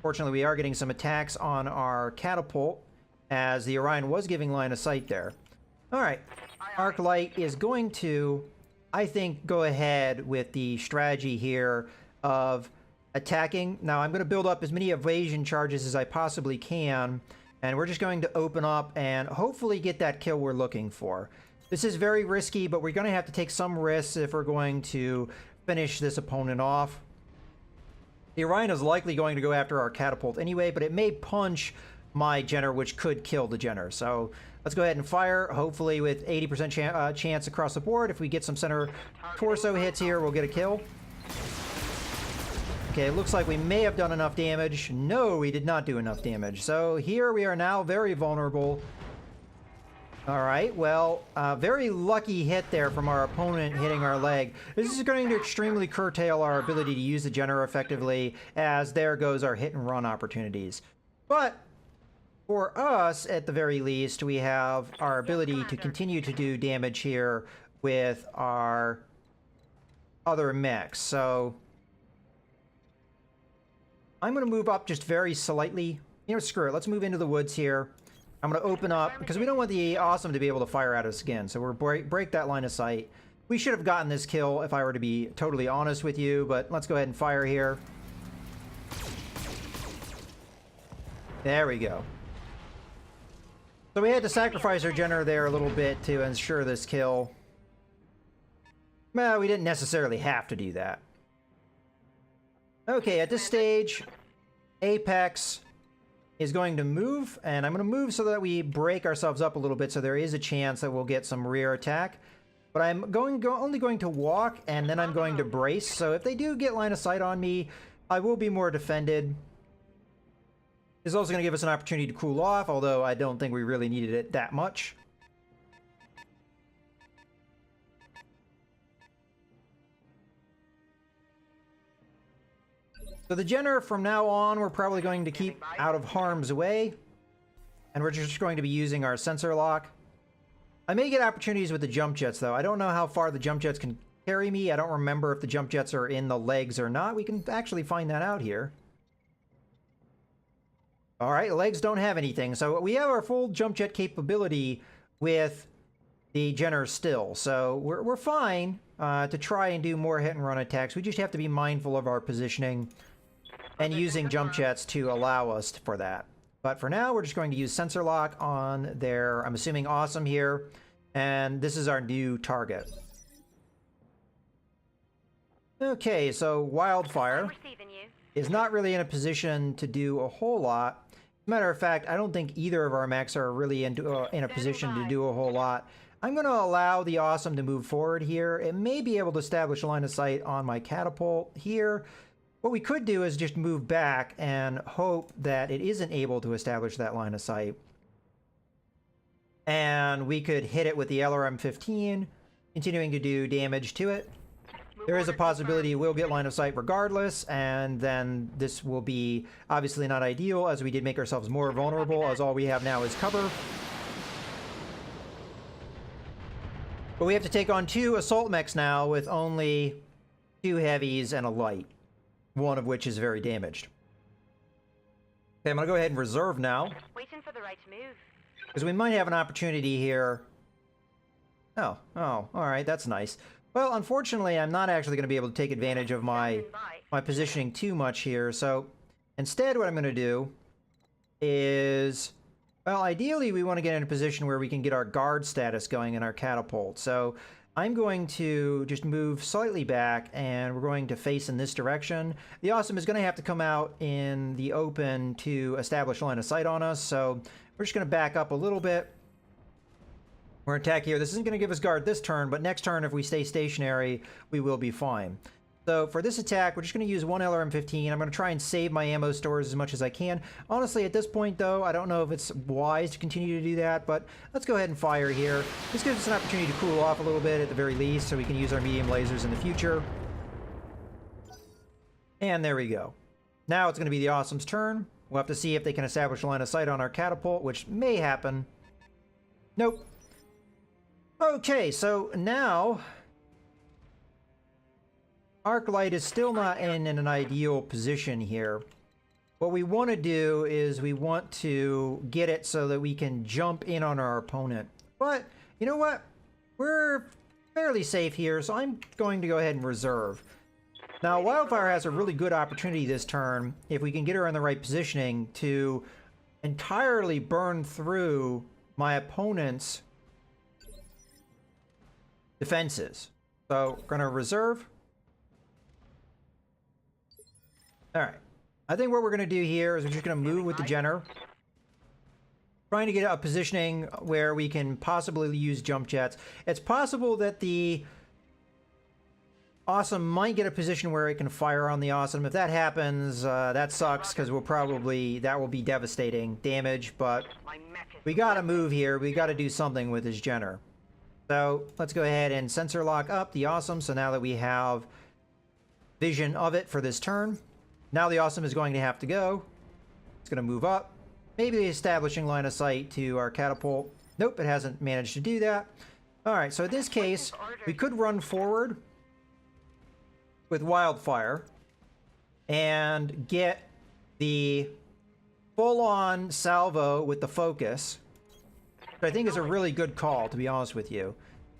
Fortunately, we are getting some attacks on our catapult, as the Orion was giving line of sight there. Alright, Arc Light is going to, I think, go ahead with the strategy here of attacking. Now, I'm going to build up as many evasion charges as I possibly can, and we're just going to open up and hopefully get that kill we're looking for. This is very risky, but we're going to have to take some risks if we're going to finish this opponent off. The Orion is likely going to go after our catapult anyway, but it may punch my Jenner, which could kill the Jenner. So let's go ahead and fire, hopefully with 80% chance across the board. If we get some center torso hits here, we'll get a kill. Okay, it looks like we may have done enough damage. No, we did not do enough damage. So here we are now very vulnerable. All right, well, very lucky hit there from our opponent hitting our leg. This is going to extremely curtail our ability to use the Jenner effectively, as there goes our hit and run opportunities. But for us, at the very least, we have our ability to continue to do damage here with our other mechs. So I'm going to move up just very slightly. You know, screw it. Let's move into the woods here. I'm going to open up, because we don't want the Awesome to be able to fire at us again. So we'll break that line of sight. We should have gotten this kill if I were to be totally honest with you, but let's go ahead and fire here. There we go. So we had to sacrifice our Jenner there a little bit to ensure this kill. Well, we didn't necessarily have to do that. Okay, at this stage, Apex is going to move, and I'm going to move so that we break ourselves up a little bit so there is a chance that we'll get some rear attack. But I'm only going to walk, and then I'm going to brace, so if they do get line of sight on me, I will be more defended. This is also going to give us an opportunity to cool off, although I don't think we really needed it that much. So the Jenner, from now on, we're probably going to keep out of harm's way. And we're just going to be using our sensor lock. I may get opportunities with the jump jets, though. I don't know how far the jump jets can carry me. I don't remember if the jump jets are in the legs or not. We can actually find that out here. Alright, legs don't have anything. So we have our full jump jet capability with the Jenner still. So we're fine to try and do more hit and run attacks. We just have to be mindful of our positioning and using jump jets to allow us for that. But for now, we're just going to use sensor lock on their, I'm assuming, awesome here. And this is our new target. Okay, so Wildfire is not really in a position to do a whole lot. As a matter of fact, I don't think either of our mechs are really in a position to do a whole lot. I'm going to allow the Awesome to move forward here. It may be able to establish a line of sight on my catapult here. What we could do is just move back and hope that it isn't able to establish that line of sight. And we could hit it with the LRM-15, continuing to do damage to it. There is a possibility we'll get line of sight regardless, and then this will be obviously not ideal, as we did make ourselves more vulnerable, as all we have now is cover. But we have to take on 2 assault mechs now with only 2 heavies and a light, one of which is very damaged. Okay, I'm going to go ahead and reserve now, Waiting for the right move. because we might have an opportunity here. Oh, alright, that's nice. Well, unfortunately, I'm not actually going to be able to take advantage of my positioning too much here, so instead what I'm going to do is, well, ideally we want to get in a position where we can get our guard status going in our catapult. So I'm going to just move slightly back, and we're going to face in this direction. The Awesome is going to have to come out in the open to establish line of sight on us, so we're just going to back up a little bit. We're attack here. This isn't going to give us guard this turn, but next turn, if we stay stationary, we will be fine. So for this attack, we're just going to use 1 LRM-15. I'm going to try and save my ammo stores as much as I can. Honestly, at this point, though, I don't know if it's wise to continue to do that, but let's go ahead and fire here. This gives us an opportunity to cool off a little bit at the very least, so we can use our medium lasers in the future. And there we go. Now it's going to be the Awesome's turn. We'll have to see if they can establish a line of sight on our catapult, which may happen. Nope. Okay, so now Arclight is still not in an ideal position here. What we want to do is we want to get it so that we can jump in on our opponent. But, you know what? We're fairly safe here, so I'm going to go ahead and reserve. Now, Wildfire has a really good opportunity this turn, if we can get her in the right positioning, to entirely burn through my opponent's defenses. So, we're going to reserve. Alright. I think what we're going to do here is we're just going to move with the Jenner. Trying to get a positioning where we can possibly use jump jets. It's possible that the Awesome might get a position where it can fire on the Awesome. If that happens, that sucks, because that will be devastating damage, but we gotta move here. We gotta do something with his Jenner. So let's go ahead and sensor lock up the Awesome, so now that we have vision of it for this turn. Now the Awesome is going to have to go. It's going to move up. Maybe establishing line of sight to our catapult. Nope, it hasn't managed to do that. Alright, so in this case, we could run forward with Wildfire and get the full-on salvo with the focus, which I think is a really good call, to be honest with you.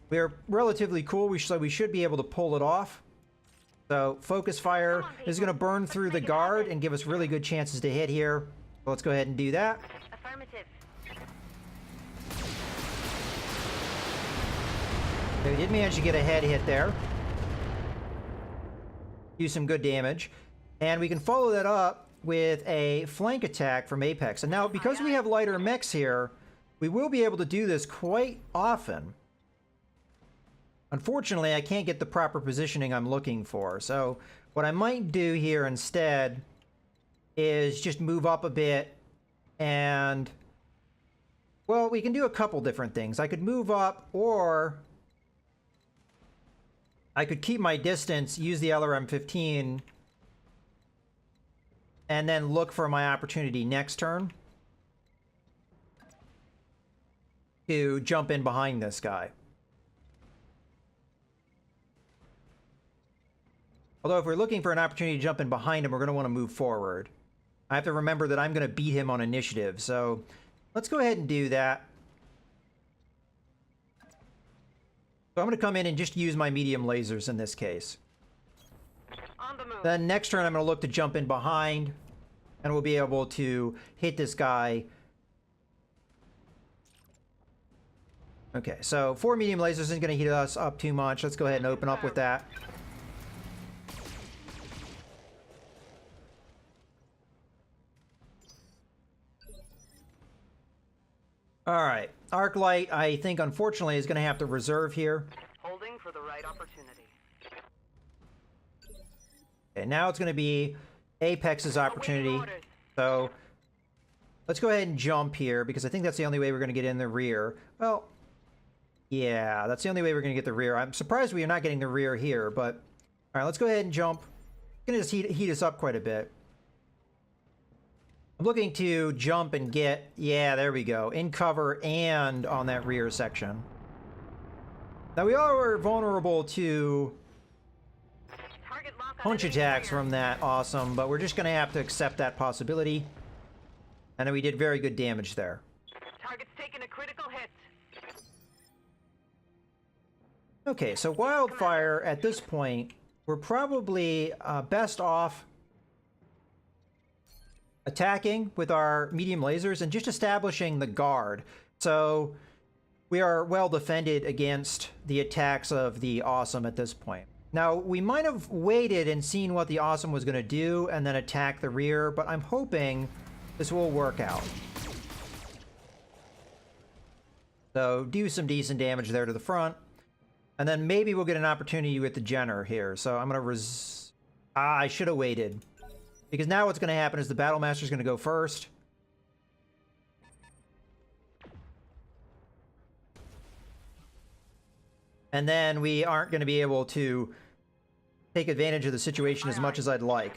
We're relatively cool, so we should be able to pull it off. So focus fire is going to burn through the guard and give us really good chances to hit here. So let's go ahead and do that. Affirmative. Okay, we did manage to get a head hit there. Do some good damage. And we can follow that up with a flank attack from Apex. And now, because we have lighter mechs here, we will be able to do this quite often. Unfortunately, I can't get the proper positioning I'm looking for. So what I might do here instead is just move up a bit and... Well, we can do a couple different things. I could move up, or I could keep my distance, use the LRM-15, and then look for my opportunity next turn to jump in behind this guy. Although if we're looking for an opportunity to jump in behind him, we're going to want to move forward. I have to remember that I'm going to beat him on initiative, so let's go ahead and do that. So I'm going to come in and just use my medium lasers in this case. On the move. Then next turn I'm going to look to jump in behind, and we'll be able to hit this guy. Okay, so 4 medium lasers isn't going to heat us up too much. Let's go ahead and open up with that. Alright, Arc Light, I think, unfortunately, is going to have to reserve here. Holding for the right opportunity. Okay, now it's going to be Apex's opportunity. So, let's go ahead and jump here, because I think that's the only way we're going to get in the rear. Well, yeah, that's the only way we're going to get the rear. I'm surprised we are not getting the rear here, but... Alright, let's go ahead and jump. It's going to just heat us up quite a bit. I'm looking to jump and get, yeah, there we go, in cover and on that rear section. Now we are vulnerable to Target lock on punch enemy attacks rear. from that awesome, but we're just going to have to accept that possibility. And then we did very good damage there. Target's taking a critical hit. Okay, so Wildfire, at this point, we're probably best off attacking with our medium lasers and just establishing the guard. So we are well defended against the attacks of the Awesome at this point. Now, we might have waited and seen what the Awesome was going to do and then attack the rear, but I'm hoping this will work out. So do some decent damage there to the front, and then maybe we'll get an opportunity with the Jenner here. So I'm going to I should have waited. Because now what's going to happen is the Battle Master's going to go first. And then we aren't going to be able to take advantage of the situation as much as I'd like.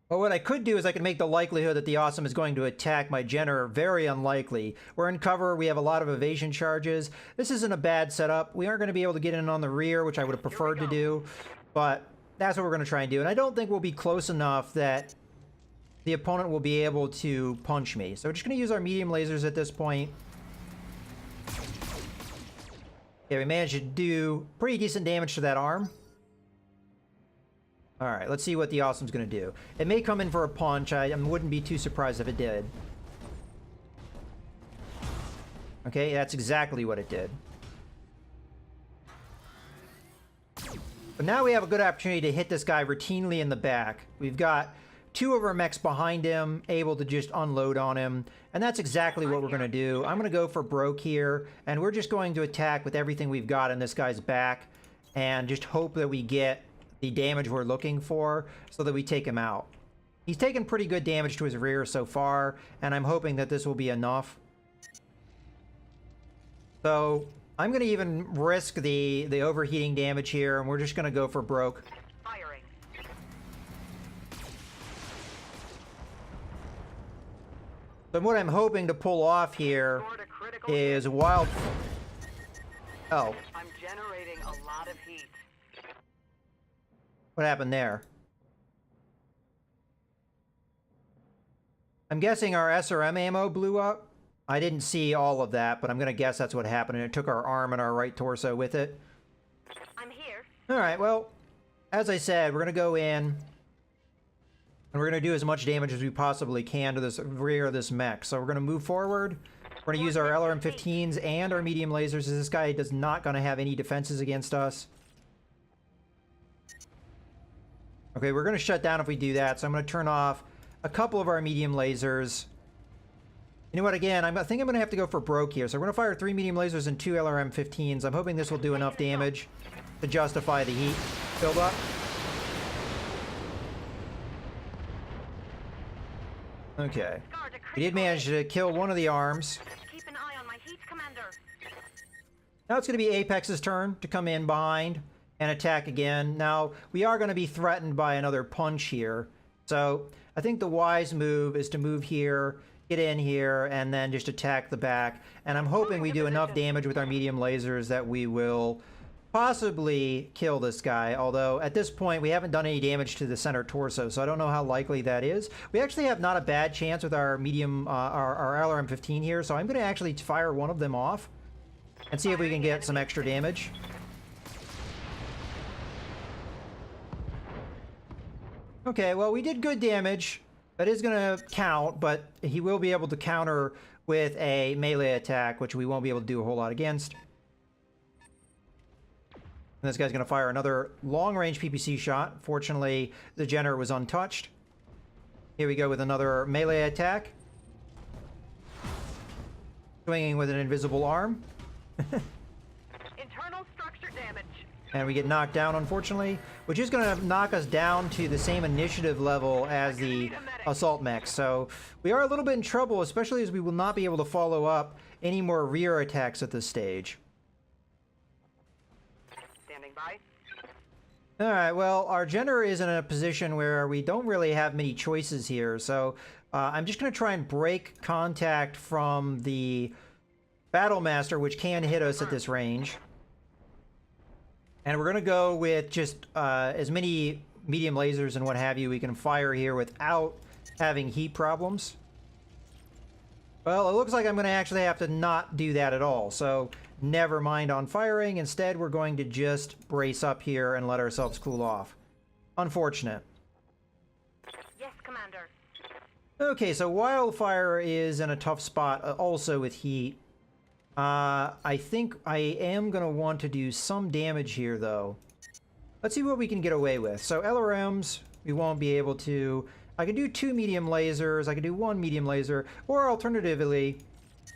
But what I could do is I could make the likelihood that the Awesome is going to attack my Jenner very unlikely. We're in cover, we have a lot of evasion charges. This isn't a bad setup. We aren't going to be able to get in on the rear, which I would have preferred to do. But that's what we're going to try and do. And I don't think we'll be close enough that the opponent will be able to punch me. So we're just going to use our medium lasers at this point. Okay, we managed to do pretty decent damage to that arm. Alright, let's see what the Awesome's going to do. It may come in for a punch. I wouldn't be too surprised if it did. Okay, that's exactly what it did. But now we have a good opportunity to hit this guy routinely in the back. We've got 2 of our mechs behind him, able to just unload on him. And that's exactly what we're going to do. I'm going to go for broke here, and we're just going to attack with everything we've got in this guy's back, and just hope that we get the damage we're looking for so that we take him out. He's taken pretty good damage to his rear so far, and I'm hoping that this will be enough. So I'm going to even risk the overheating damage here, and we're just going to go for broke. Firing. But what I'm hoping to pull off here Scored a critical is hit. wild... Oh, I'm generating a lot of heat. what happened there? I'm guessing our SRM ammo blew up. I didn't see all of that, but I'm going to guess that's what happened, and it took our arm and our right torso with it. I'm here. All right, well, as I said, we're going to go in, and we're going to do as much damage as we possibly can to this rear of this mech. So we're going to move forward. We're going to use our LRM-15s and our medium lasers, as this guy does not going to have any defenses against us. Okay, we're going to shut down if we do that, so I'm going to turn off a couple of our medium lasers. You know what, again, I think I'm going to have to go for broke here. So we're going to fire 3 medium lasers and 2 LRM-15s. I'm hoping this will do enough damage to justify the heat buildup. Okay. We did manage to kill one of the arms. Keep an eye on my heat, Commander. Now it's going to be Apex's turn to come in behind and attack again. Now, we are going to be threatened by another punch here. So I think the wise move is to move here, get in here, and then just attack the back. And I'm hoping we do enough damage with our medium lasers that we will possibly kill this guy. Although, at this point, we haven't done any damage to the center torso, so I don't know how likely that is. We actually have not a bad chance with our medium, our LRM-15 here, so I'm going to actually fire one of them off and see if we can get some extra damage. Okay, well, we did good damage. That is going to count, but he will be able to counter with a melee attack, which we won't be able to do a whole lot against. And this guy's going to fire another long-range PPC shot. Fortunately, the Jenner was untouched. Here we go with another melee attack. Swinging with an invisible arm. Internal structure damage. And we get knocked down, unfortunately, which is going to knock us down to the same initiative level as the assault mechs. So we are a little bit in trouble, especially as we will not be able to follow up any more rear attacks at this stage. Standing by. All right, well, our Jenner is in a position where we don't really have many choices here. So I'm just going to try and break contact from the Battle Master, which can hit us at this range. And we're going to go with just as many medium lasers and what have you we can fire here without having heat problems. Well, it looks like I'm going to actually have to not do that at all. So never mind on firing. Instead, we're going to just brace up here and let ourselves cool off. Unfortunate. Yes, Commander. Okay, so Wildfire is in a tough spot also with heat. I think I am going to want to do some damage here, though. Let's see what we can get away with. So LRMs, we won't be able to. I can do 2 medium lasers. I can do 1 medium laser. Or alternatively,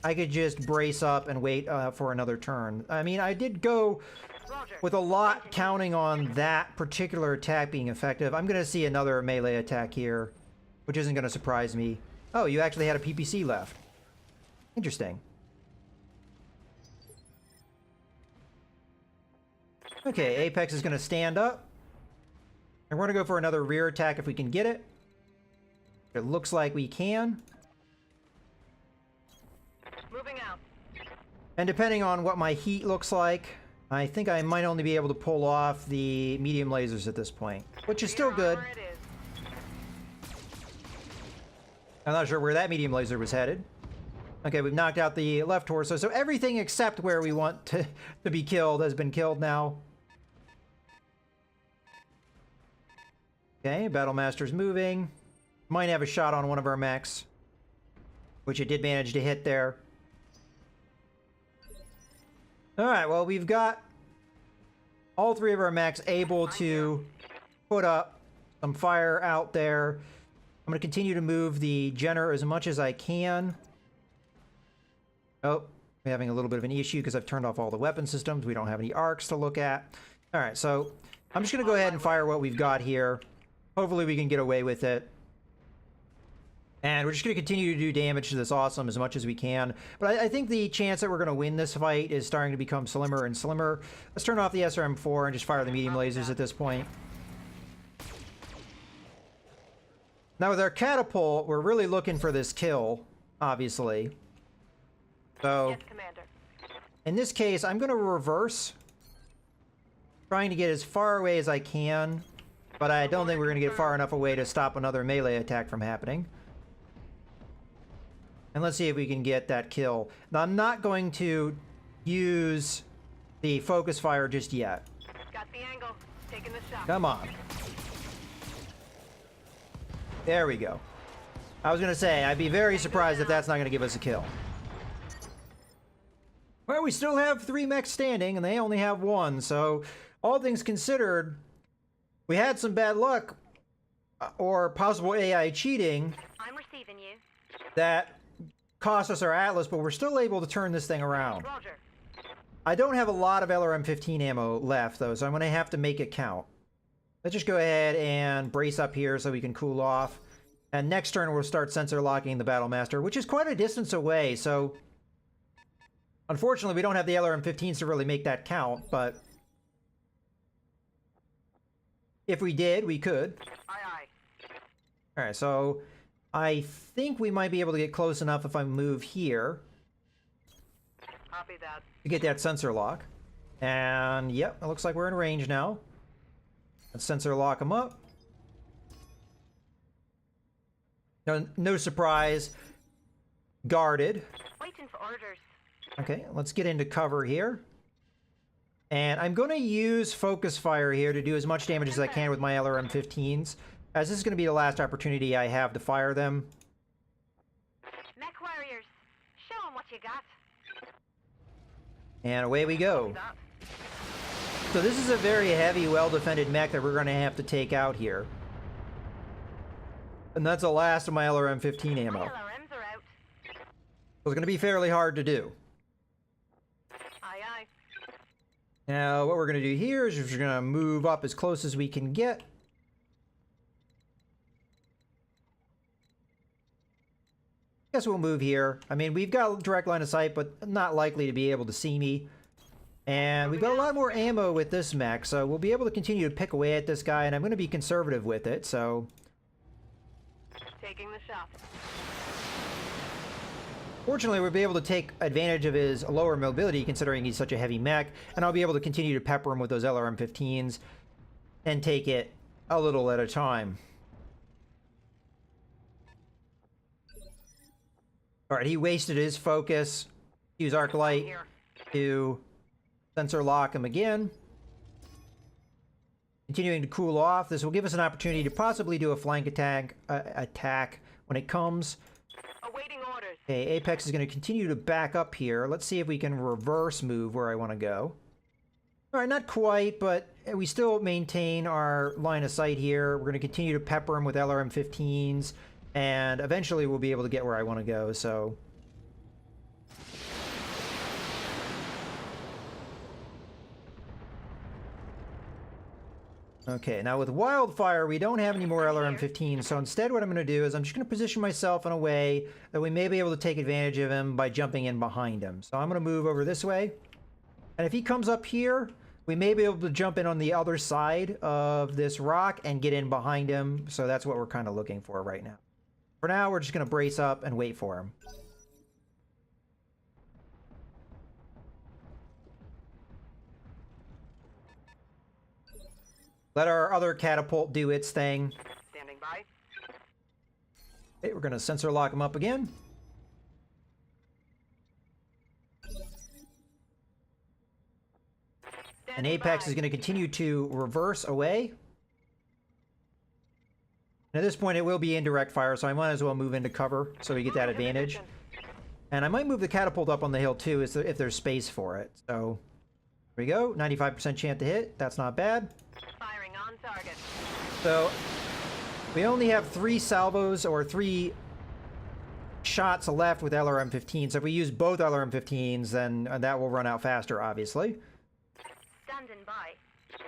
I could just brace up and wait for another turn. I mean, I did go with a lot counting on that particular attack being effective. I'm going to see another melee attack here, which isn't going to surprise me. Oh, you actually had a PPC left. Interesting. Okay, Apex is going to stand up. And we're going to go for another rear attack if we can get it. It looks like we can. Moving out. And depending on what my heat looks like, I think I might only be able to pull off the medium lasers at this point, which is still good. It is. I'm not sure where that medium laser was headed. Okay, we've knocked out the left torso, so everything except where we want to be killed has been killed now. Okay, Battle Master's moving. Might have a shot on one of our mechs, which it did manage to hit there. Alright, well, we've got all 3 of our mechs able to put up some fire out there. I'm going to continue to move the Jenner as much as I can. Oh, we're having a little bit of an issue because I've turned off all the weapon systems. We don't have any arcs to look at. Alright, so I'm just going to go ahead and fire what we've got here. Hopefully we can get away with it. And we're just going to continue to do damage to this awesome as much as we can. But I think the chance that we're going to win this fight is starting to become slimmer and slimmer. Let's turn off the SRM-4 and just fire the medium lasers at this point. Now with our catapult, we're really looking for this kill, obviously. So, Yes, Commander. in this case, I'm going to reverse. Trying to get as far away as I can. But I don't think we're going to get far enough away to stop another melee attack from happening. And let's see if we can get that kill. Now, I'm not going to use the focus fire just yet. Got the angle. Taking the shot. Come on. There we go. I was going to say, I'd be very surprised if that's not going to give us a kill. Well, we still have 3 mechs standing, and they only have 1, so all things considered, we had some bad luck, or possible AI cheating, I'm receiving you. that cost us our Atlas, but we're still able to turn this thing around. Roger. I don't have a lot of LRM-15 ammo left, though, so I'm going to have to make it count. Let's just go ahead and brace up here so we can cool off. And next turn, we'll start sensor locking the Battlemaster, which is quite a distance away, so... Unfortunately, we don't have the LRM-15s to really make that count, but... if we did, we could. Aye, aye. Alright, so... I think we might be able to get close enough if I move here Copy that. to get that sensor lock. And, yep, it looks like we're in range now. Let's sensor lock them up. No surprise. Guarded. Waiting for orders. Okay, let's get into cover here. And I'm going to use focus fire here to do as much damage as I can with my LRM-15s, as this is going to be the last opportunity I have to fire them. Mech warriors, show 'em what you got. And away we go. That. So this is a very heavy, well-defended mech that we're going to have to take out here. And that's the last of my LRM-15 My ammo. LRMs are out. So it's going to be fairly hard to do. Aye, aye. Now, what we're going to do here is we're going to move up as close as we can get. Guess we'll move here. I mean, we've got a direct line of sight, but not likely to be able to see me. And we've got a lot more ammo with this mech, so we'll be able to continue to pick away at this guy, and I'm going to be conservative with it, so... Taking the shot. Fortunately, we'll be able to take advantage of his lower mobility, considering he's such a heavy mech, and I'll be able to continue to pepper him with those LRM-15s and take it a little at a time. Alright, he wasted his focus. Use arc light Here. to sensor lock him again. Continuing to cool off. This will give us an opportunity to possibly do a flank attack when it comes. Awaiting orders. Okay, Apex is going to continue to back up here. Let's see if we can reverse move where I want to go. Alright, not quite, but we still maintain our line of sight here. We're going to continue to pepper him with LRM-15s, and eventually we'll be able to get where I want to go, so... Okay, now with Wildfire, we don't have any more LRM-15s, so instead what I'm going to do is I'm just going to position myself in a way that we may be able to take advantage of him by jumping in behind him. So I'm going to move over this way, and if he comes up here, we may be able to jump in on the other side of this rock and get in behind him, so that's what we're kind of looking for right now. For now, we're just going to brace up and wait for him. Let our other catapult do its thing. Standing by. Okay, we're going to sensor lock him up again. And Standing Apex by. is going to continue to reverse away. And at this point, it will be indirect fire, so I might as well move into cover so we get that Moving to advantage. position. And I might move the catapult up on the hill too, if there's space for it. So, here we go. 95% chance to hit. That's not bad. Firing on target. So, we only have 3 salvos, or 3 shots left with LRM-15. So if we use both LRM-15s, then that will run out faster, obviously. Standing by.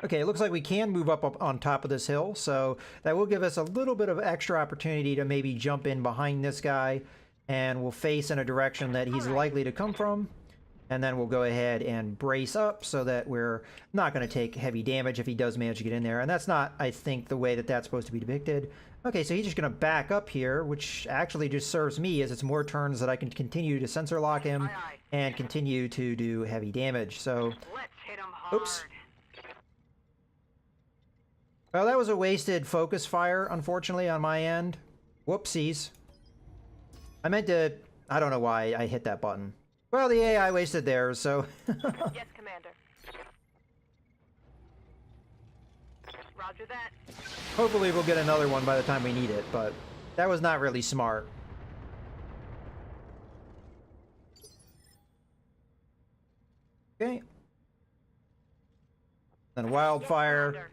Okay, it looks like we can move up on top of this hill, so that will give us a little bit of extra opportunity to maybe jump in behind this guy, and we'll face in a direction that he's likely to come from. And then we'll go ahead and brace up so that we're not going to take heavy damage if he does manage to get in there. And that's not, I think, the way that that's supposed to be depicted. Okay, so he's just going to back up here, which actually just serves me as it's more turns that I can continue to sensor lock him Aye, aye. and continue to do heavy damage. So, Let's hit 'em hard. oops. Well, that was a wasted focus fire, unfortunately, on my end. Whoopsies. I meant to I don't know why I hit that button. Well, the AI wasted theirs, so... Yes, Commander. Roger that. Hopefully we'll get another one by the time we need it, but that was not really smart. Okay. Then Wildfire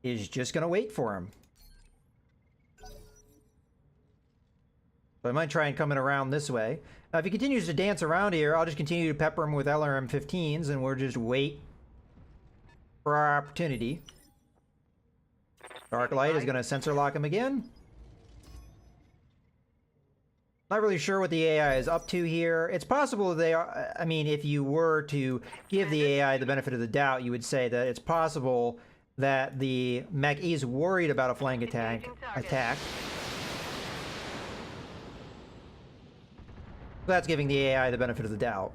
is just gonna wait for him. So I might try and come in around this way. Now, if he continues to dance around here, I'll just continue to pepper him with LRM-15s, and we'll just wait for our opportunity. Dark Light is gonna sensor lock him again. Not really sure what the AI is up to here. It's possible they are... I mean, if you were to give the AI the benefit of the doubt, you would say that it's possible that the mech is worried about a flank attack. That's giving the AI the benefit of the doubt.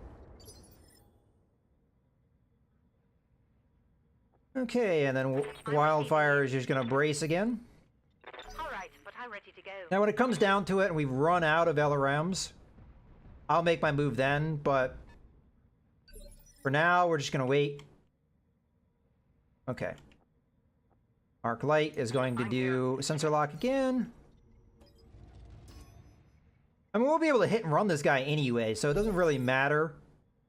Okay, and then Wildfire is just going to brace again. Alright, but I'm ready to go. Now, when it comes down to it and we've run out of LRMs, I'll make my move then, but for now, we're just going to wait. Okay. Arc Light is going to do sensor lock again. I mean, we'll be able to hit and run this guy anyway, so it doesn't really matter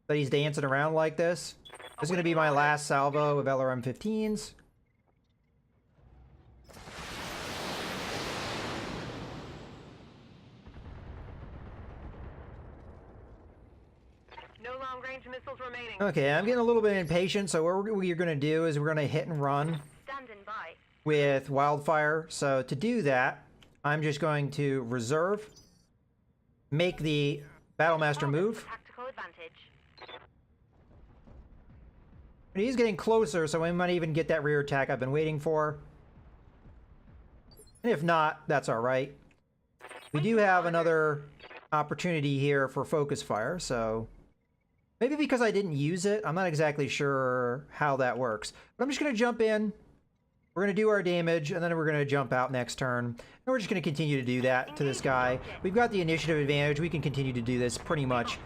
that he's dancing around like this. This is going to be my last salvo of LRM-15s. No long-range missiles remaining. Okay, I'm getting a little bit impatient, so what we're going to do is we're going to hit and run Standing by. with Wildfire. So to do that, I'm just going to reserve, make the Battlemaster move. Tactical advantage. He's getting closer, so we might even get that rear attack I've been waiting for. And if not, that's alright. We do have another opportunity here for focus fire, so... Maybe because I didn't use it, I'm not exactly sure how that works. But I'm just going to jump in, we're going to do our damage, and then we're going to jump out next turn. And we're just going to continue to do that to this guy. We've got the initiative advantage, we can continue to do this pretty much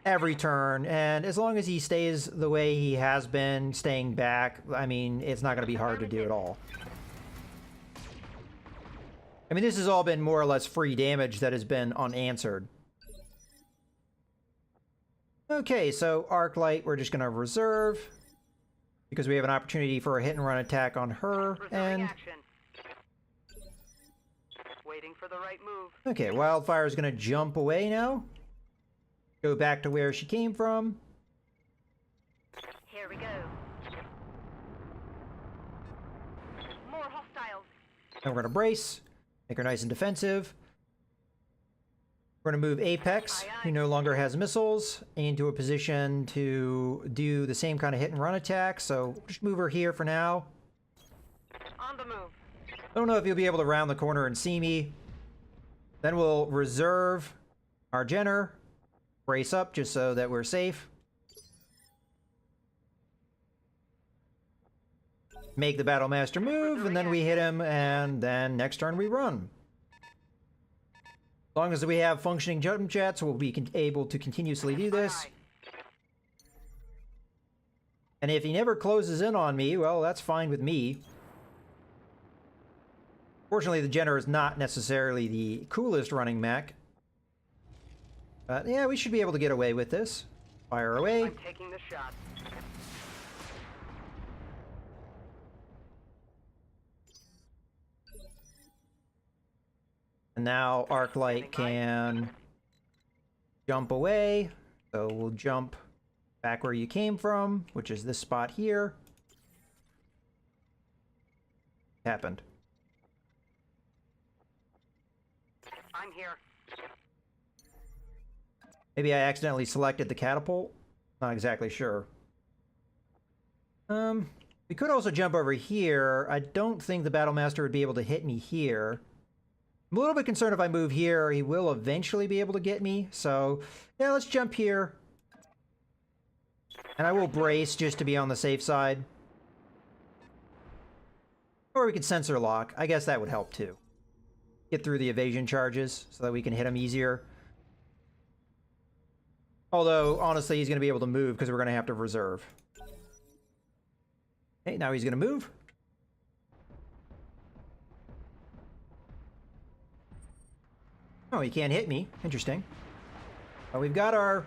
every turn, and as long as he stays the way he has been, staying back, I mean, it's not going to be hard to do at all. I mean, this has all been more or less free damage that has been unanswered. Okay, so Arc Light, we're just going to reserve, because we have an opportunity for a hit-and-run attack on her, and... Waiting for the right move. Okay, Wildfire is going to jump away now. Go back to where she came from. Here we go. More hostiles. And we're going to brace, make her nice and defensive. We're going to move Apex, who no longer has missiles, into a position to do the same kind of hit and run attack. So just move her here for now. On the move. I don't know if you'll be able to round the corner and see me. Then we'll reserve our Jenner. Brace up just so that we're safe. Make the Battlemaster move, and then we hit him, and then next turn we run. As long as we have functioning jump jets, we'll be able to continuously do this. And if he never closes in on me, well, that's fine with me. Fortunately, the Jenner is not necessarily the coolest running mech. But yeah, we should be able to get away with this. Fire away. I'm taking the shot. And now Arc Light can jump away. So we'll jump back where you came from, which is this spot here. Happened. I'm here. Maybe I accidentally selected the catapult. Not exactly sure. We could also jump over here. I don't think the Battlemaster would be able to hit me here. I'm a little bit concerned if I move here, he will eventually be able to get me. So, yeah, let's jump here. And I will brace just to be on the safe side. Or we could sensor lock. I guess that would help too. Get through the evasion charges so that we can hit him easier. Although, honestly, he's going to be able to move because we're going to have to reserve. Okay, now he's going to move. Oh, he can't hit me. Interesting. Well, we've got our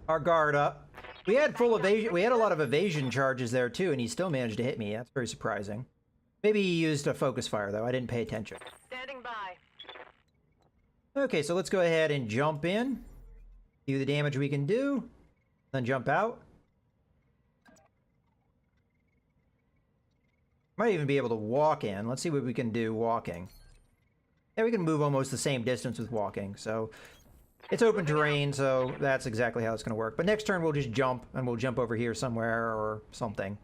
guard up. We had full evasion. We had a lot of evasion charges there too, and he still managed to hit me. That's very surprising. Maybe he used a focus fire though. I didn't pay attention. Standing by. Okay, so let's go ahead and jump in, do the damage we can do, then jump out. Might even be able to walk in. Let's see what we can do walking. Yeah, we can move almost the same distance with walking, so it's open terrain, so that's exactly how it's going to work. But next turn we'll just jump, and we'll jump over here somewhere or something.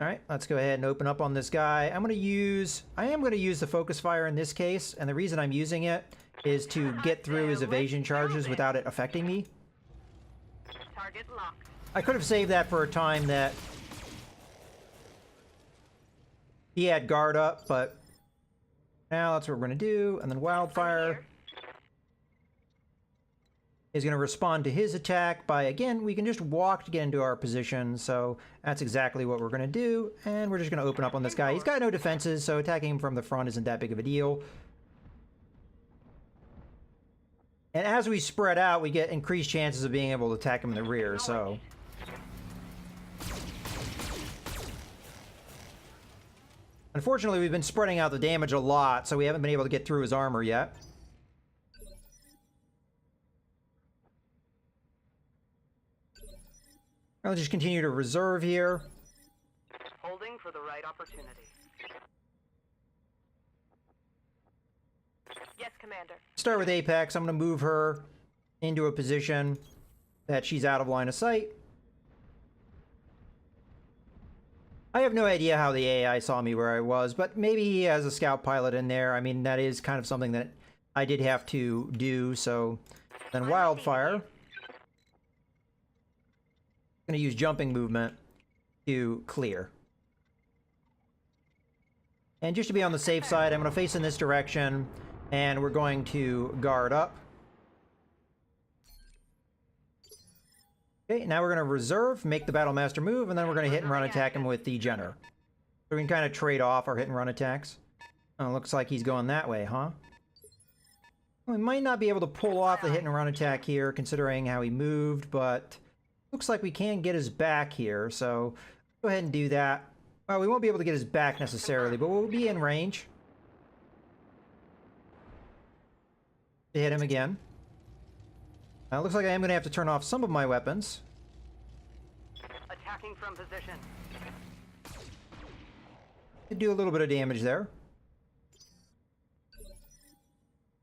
Alright, let's go ahead and open up on this guy. I am going to use the focus fire in this case, and the reason I'm using it is to get through his evasion charges without it affecting me. Target locked. I could have saved that for a time that he had guard up, but now that's what we're going to do. And then wildfire is going to respond to his attack by, again, we can just walk to get into our position, so that's exactly what we're going to do. And we're just going to open up on this guy. He's got no defenses, so attacking him from the front isn't that big of a deal. And as we spread out, we get increased chances of being able to attack him in the rear, so... Unfortunately, we've been spreading out the damage a lot, so we haven't been able to get through his armor yet. I'll just continue to reserve here. Holding for the right opportunity. Yes, Commander. Start with Apex. I'm going to move her into a position that she's out of line of sight. I have no idea how the AI saw me where I was, but maybe he has a scout pilot in there. I mean, that is kind of something that I did have to do, so... Then wildfire. Going to use jumping movement to clear. And just to be on the safe side, I'm going to face in this direction, and we're going to guard up. Okay, now we're going to reserve, make the Battle Master move, and then we're going to hit and run attack him with the Jenner. So we can kind of trade off our hit and run attacks. Oh, looks like he's going that way, huh? We might not be able to pull off the hit and run attack here, considering how he moved, but... Looks like we can get his back here, so go ahead and do that. Well, we won't be able to get his back necessarily, but we'll be in range to hit him again. Now, it looks like I am going to have to turn off some of my weapons. Attacking from position. Do a little bit of damage there.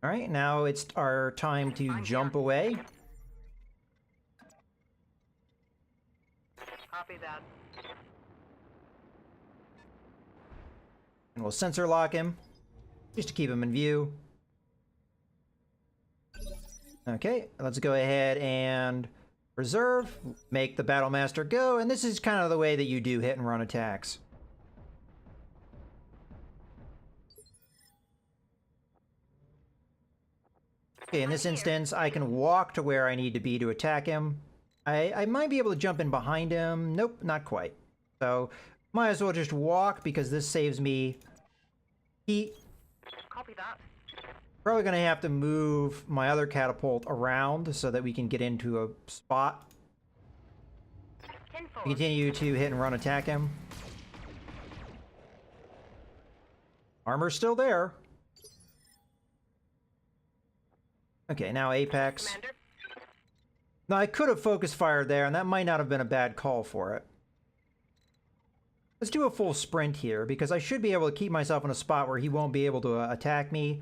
Alright, now it's our time to jump away. Copy that. And we'll sensor lock him, just to keep him in view. Okay, let's go ahead and reserve, make the Battle Master go, and this is kind of the way that you do hit and run attacks. Okay, in this instance, I can walk to where I need to be to attack him. I might be able to jump in behind him. Nope, not quite. So, might as well just walk because this saves me heat. Copy that. Probably going to have to move my other catapult around so that we can get into a spot. Continue to hit and run attack him. Armor's still there. Okay, now Apex. Commander. Now, I could have focus fired there, and that might not have been a bad call for it. Let's do a full sprint here, because I should be able to keep myself in a spot where he won't be able to attack me.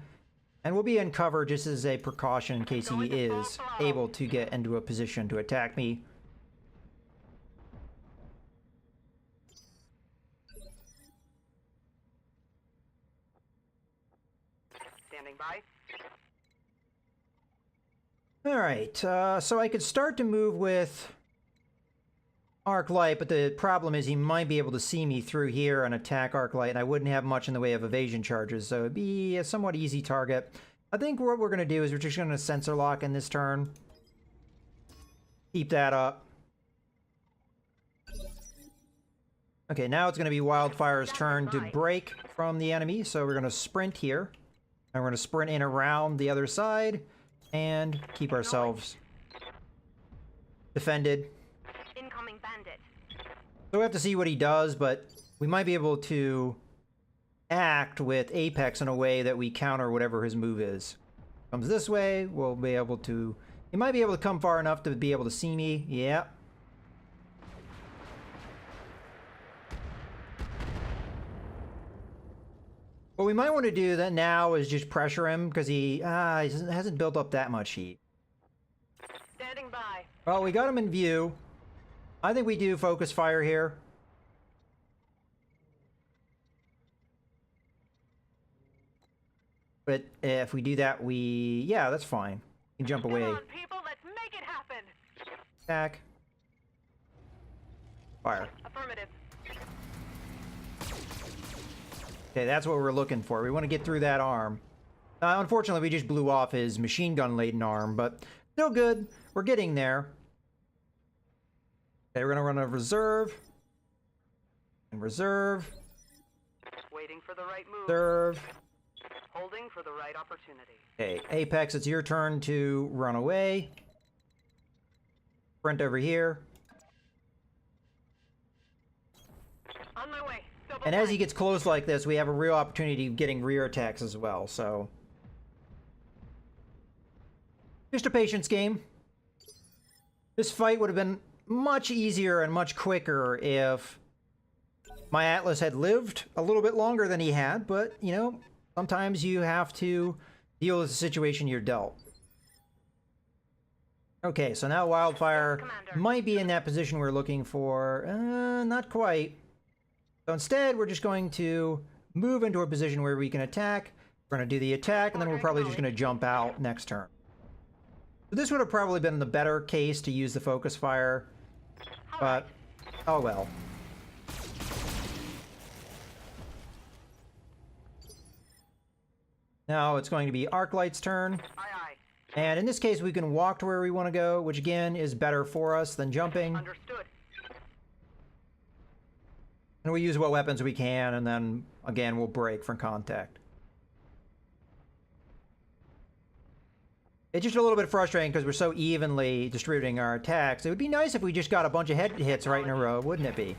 And we'll be in cover just as a precaution in case he is able to get into a position to attack me. Standing by. Alright, so I could start to move with Arc Light, but the problem is he might be able to see me through here and attack Arc Light, and I wouldn't have much in the way of evasion charges, so it'd be a somewhat easy target. I think what we're going to do is we're just going to sensor lock in this turn. Keep that up. Okay, now it's going to be Wildfire's turn to break from the enemy, so we're going to sprint here. And we're going to sprint in around the other side and keep ourselves defended. Incoming bandit. So we have to see what he does, but we might be able to act with Apex in a way that we counter whatever his move is. Comes this way, we'll be able to... He might be able to come far enough to be able to see me. Yeah. What we might want to do that now is just pressure him because he hasn't built up that much heat. Standing by. Well, we got him in view. I think we do focus fire here. But if we do that, yeah, that's fine. We can jump away. Come on, people, let's make it happen. Attack. Fire. Affirmative. Okay, that's what we're looking for. We want to get through that arm. Unfortunately, we just blew off his machine gun-laden arm, but still good. We're getting there. Okay, we're going to run a reserve. And reserve. Waiting for the right move. Reserve. Holding for the right opportunity. Okay, Apex, it's your turn to run away. Sprint over here. On my way. Double And as he flank. gets close like this, we have a real opportunity of getting rear attacks as well, so... Just a patience game. This fight would have been much easier and much quicker if my Atlas had lived a little bit longer than he had, but, you know, sometimes you have to deal with the situation you're dealt. Okay, so now Wildfire might be in that position we're looking for. Not quite. So instead, we're just going to move into a position where we can attack. We're going to do the attack, and then we're probably just going to jump out next turn. So this would have probably been the better case to use the focus fire, but oh well. Now it's going to be Arclight's turn. Aye, aye. And in this case, we can walk to where we want to go, which again is better for us than jumping. Understood. And we use what weapons we can, and then again we'll break from contact. It's just a little bit frustrating because we're so evenly distributing our attacks. It would be nice if we just got a bunch of head hits right in a row, wouldn't it be?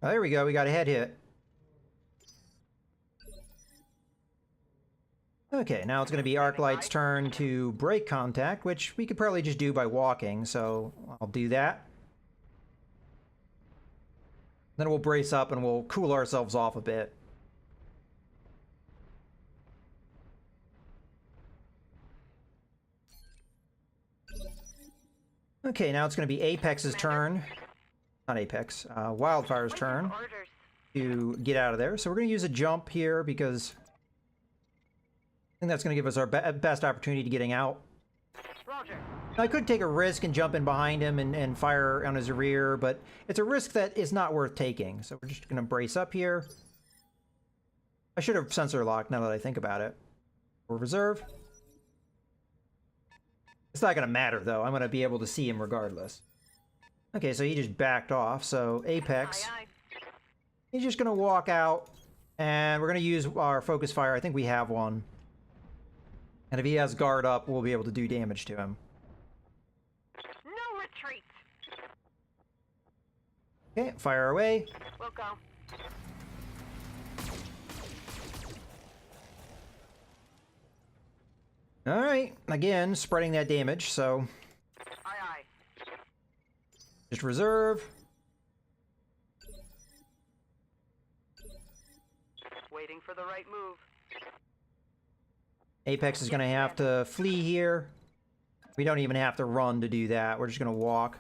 Oh, there we go, we got a head hit. Okay, now it's going to be Arclight's turn to break contact, which we could probably just do by walking, so I'll do that. Then we'll brace up and we'll cool ourselves off a bit. Okay, now it's going to be Apex's turn. Not Apex, Wildfire's turn Orders. to get out of there. So we're going to use a jump here because I think that's going to give us our best opportunity to getting out. Roger. I could take a risk and jump in behind him and fire on his rear, but it's a risk that is not worth taking. So we're just going to brace up here. I should have sensor locked now that I think about it. Or reserve. It's not going to matter, though. I'm going to be able to see him regardless. Okay, so he just backed off. So Apex, Aye, aye. he's just going to walk out, and we're going to use our focus fire. I think we have one. And if he has guard up, we'll be able to do damage to him. No retreat. Okay, fire away. We'll go. All right, again, spreading that damage, so Aye, aye. just reserve. Waiting for the right move. Apex is going to have to flee here. We don't even have to run to do that. We're just going to walk.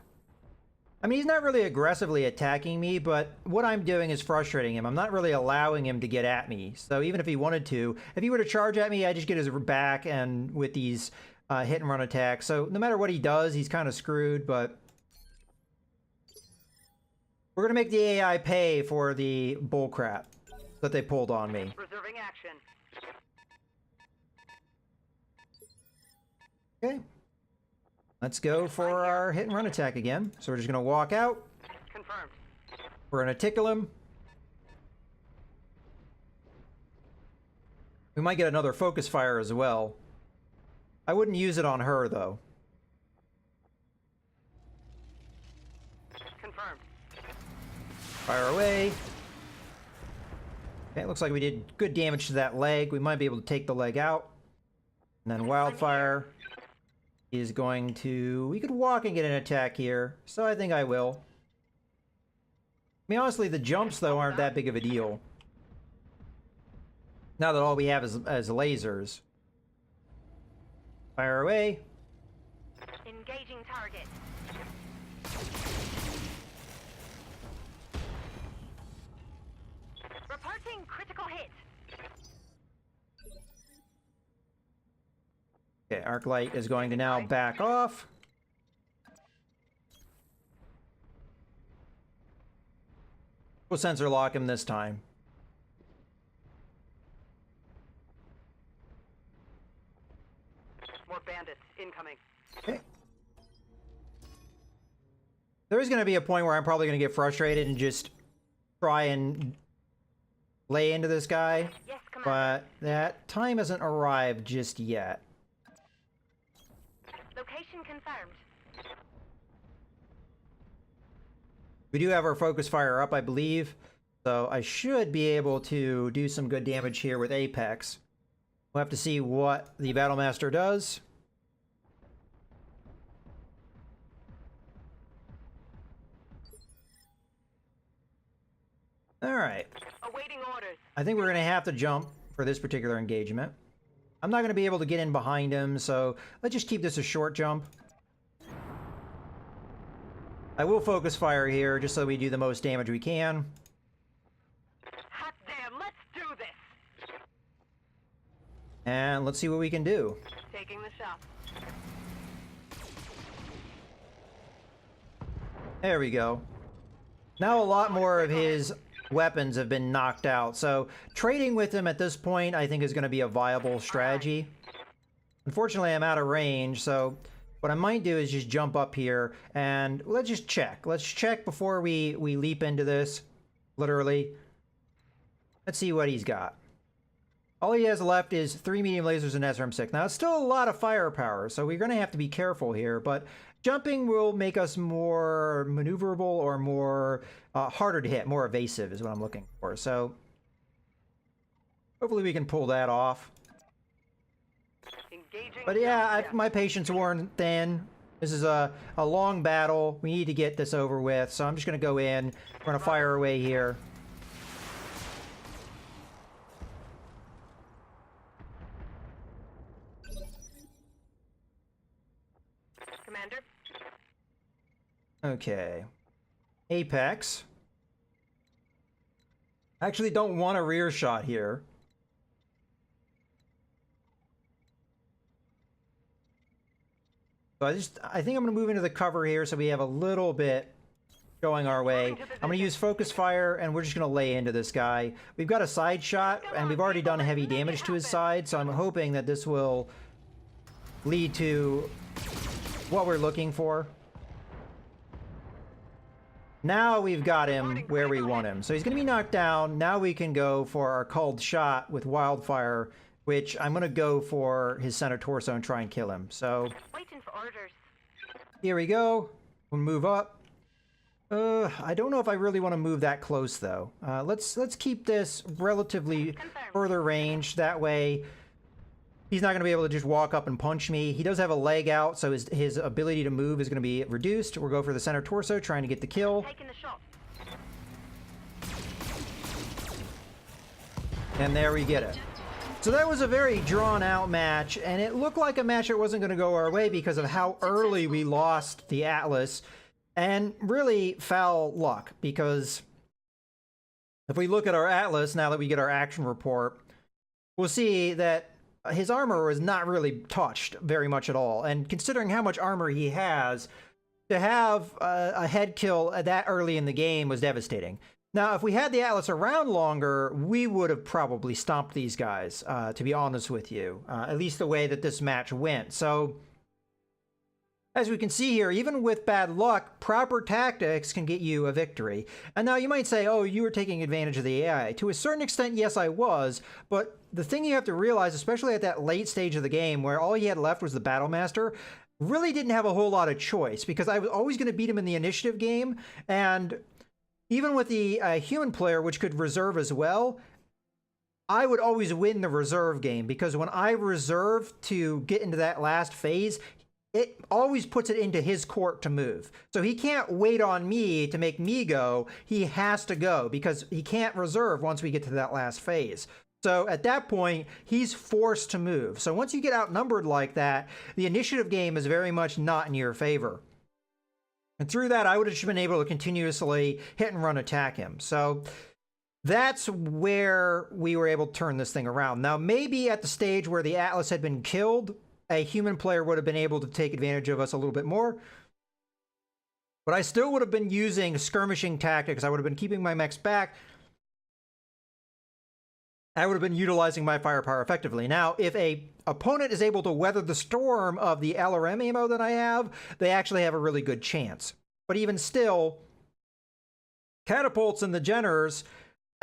I mean, he's not really aggressively attacking me, but what I'm doing is frustrating him. I'm not really allowing him to get at me. So even if he wanted to, if he were to charge at me, I just get his back and with these hit and run attacks. So no matter what he does, he's kind of screwed, but we're going to make the AI pay for the bullcrap. that they pulled on me. Reserving action. Okay. Let's go for our hit and run attack again. So we're just going to walk out. Confirmed. We're going to tickle him. We might get another focus fire as well. I wouldn't use it on her, though. Confirmed. Fire away. Okay, looks like we did good damage to that leg. We might be able to take the leg out. And then wildfire is going to... We could walk and get an attack here, so I think I will. I mean, honestly, the jumps, though, aren't that big of a deal. Now that all we have is lasers. Fire away. Engaging target. Reporting critical hit. Okay, arc light is going to now back off. We'll sensor lock him this time. More bandits incoming. Okay. There is going to be a point where I'm probably going to get frustrated and just try and lay into this guy. Yes, Commander. But that time hasn't arrived just yet. Location confirmed. We do have our focus fire up, I believe. So I should be able to do some good damage here with Apex. We'll have to see what the Battlemaster does. Alright. Awaiting orders. I think we're going to have to jump for this particular engagement. I'm not going to be able to get in behind him, so let's just keep this a short jump. I will focus fire here, just so we do the most damage we can. Hot damn, let's do this. And let's see what we can do. Taking the shot. There we go. Now a lot more of his weapons have been knocked out, so trading with him at this point I think is going to be a viable strategy. Unfortunately, I'm out of range, so what I might do is just jump up here and let's just check. Let's check before we leap into this, literally. Let's see what he's got. All he has left is 3 medium lasers and SRM-6. Now, it's still a lot of firepower, so we're going to have to be careful here, but jumping will make us more maneuverable or more harder to hit, more evasive is what I'm looking for. So hopefully we can pull that off. Engaging. But yeah, my patience worn thin. This is a long battle. We need to get this over with, so I'm just going to go in. We're going to fire away here. Commander. Okay. Apex. I actually don't want a rear shot here. So I think I'm going to move into the cover here so we have a little bit going our way. I'm going to use focus fire and we're just going to lay into this guy. We've got a side shot and we've already done heavy damage to his side, so I'm hoping that this will lead to what we're looking for. Now we've got him where we want him. So he's going to be knocked down. Now we can go for our called shot with wildfire, which I'm going to go for his center torso and try and kill him. So Waiting for orders. here we go. We'll move up. I don't know if I really want to move that close though. Let's keep this relatively further range. That way he's not going to be able to just walk up and punch me. He does have a leg out, so his ability to move is going to be reduced. We'll go for the center torso, trying to get the kill. Taking the shot. And there we get it. So that was a very drawn-out match, and it looked like a match that wasn't going to go our way because of how early we lost the Atlas, and really foul luck, because if we look at our Atlas, now that we get our action report, we'll see that his armor was not really touched very much at all. And considering how much armor he has, to have a head kill that early in the game was devastating. Now, if we had the Atlas around longer, we would have probably stomped these guys, to be honest with you, at least the way that this match went. So, as we can see here, even with bad luck, proper tactics can get you a victory. And now you might say, oh, you were taking advantage of the AI. To a certain extent, yes, I was, but the thing you have to realize, especially at that late stage of the game where all he had left was the Battle Master, really didn't have a whole lot of choice because I was always going to beat him in the initiative game, and even with the human player, which could reserve as well, I would always win the reserve game because when I reserve to get into that last phase, it always puts it into his court to move. So he can't wait on me to make me go. He has to go because he can't reserve once we get to that last phase. So at that point, he's forced to move. So once you get outnumbered like that, the initiative game is very much not in your favor. And through that, I would have just been able to continuously hit and run attack him. So that's where we were able to turn this thing around. Now, maybe at the stage where the Atlas had been killed, a human player would have been able to take advantage of us a little bit more. But I still would have been using skirmishing tactics. I would have been keeping my mechs back. I would have been utilizing my firepower effectively. Now, if a opponent is able to weather the storm of the LRM ammo that I have, they actually have a really good chance. But even still, catapults and the Jenners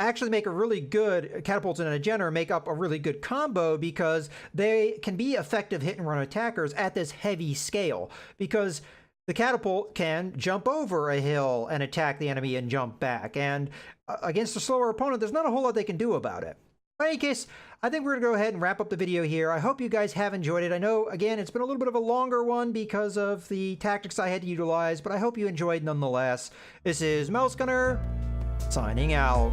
actually make a really good, catapults and a Jenner make up a really good combo because they can be effective hit and run attackers at this heavy scale, because the catapult can jump over a hill and attack the enemy and jump back, and against a slower opponent, there's not a whole lot they can do about it. In any case, I think we're going to go ahead and wrap up the video here. I hope you guys have enjoyed it. I know, again, it's been a little bit of a longer one because of the tactics I had to utilize, but I hope you enjoyed nonetheless. This is Mouse Gunner, signing out.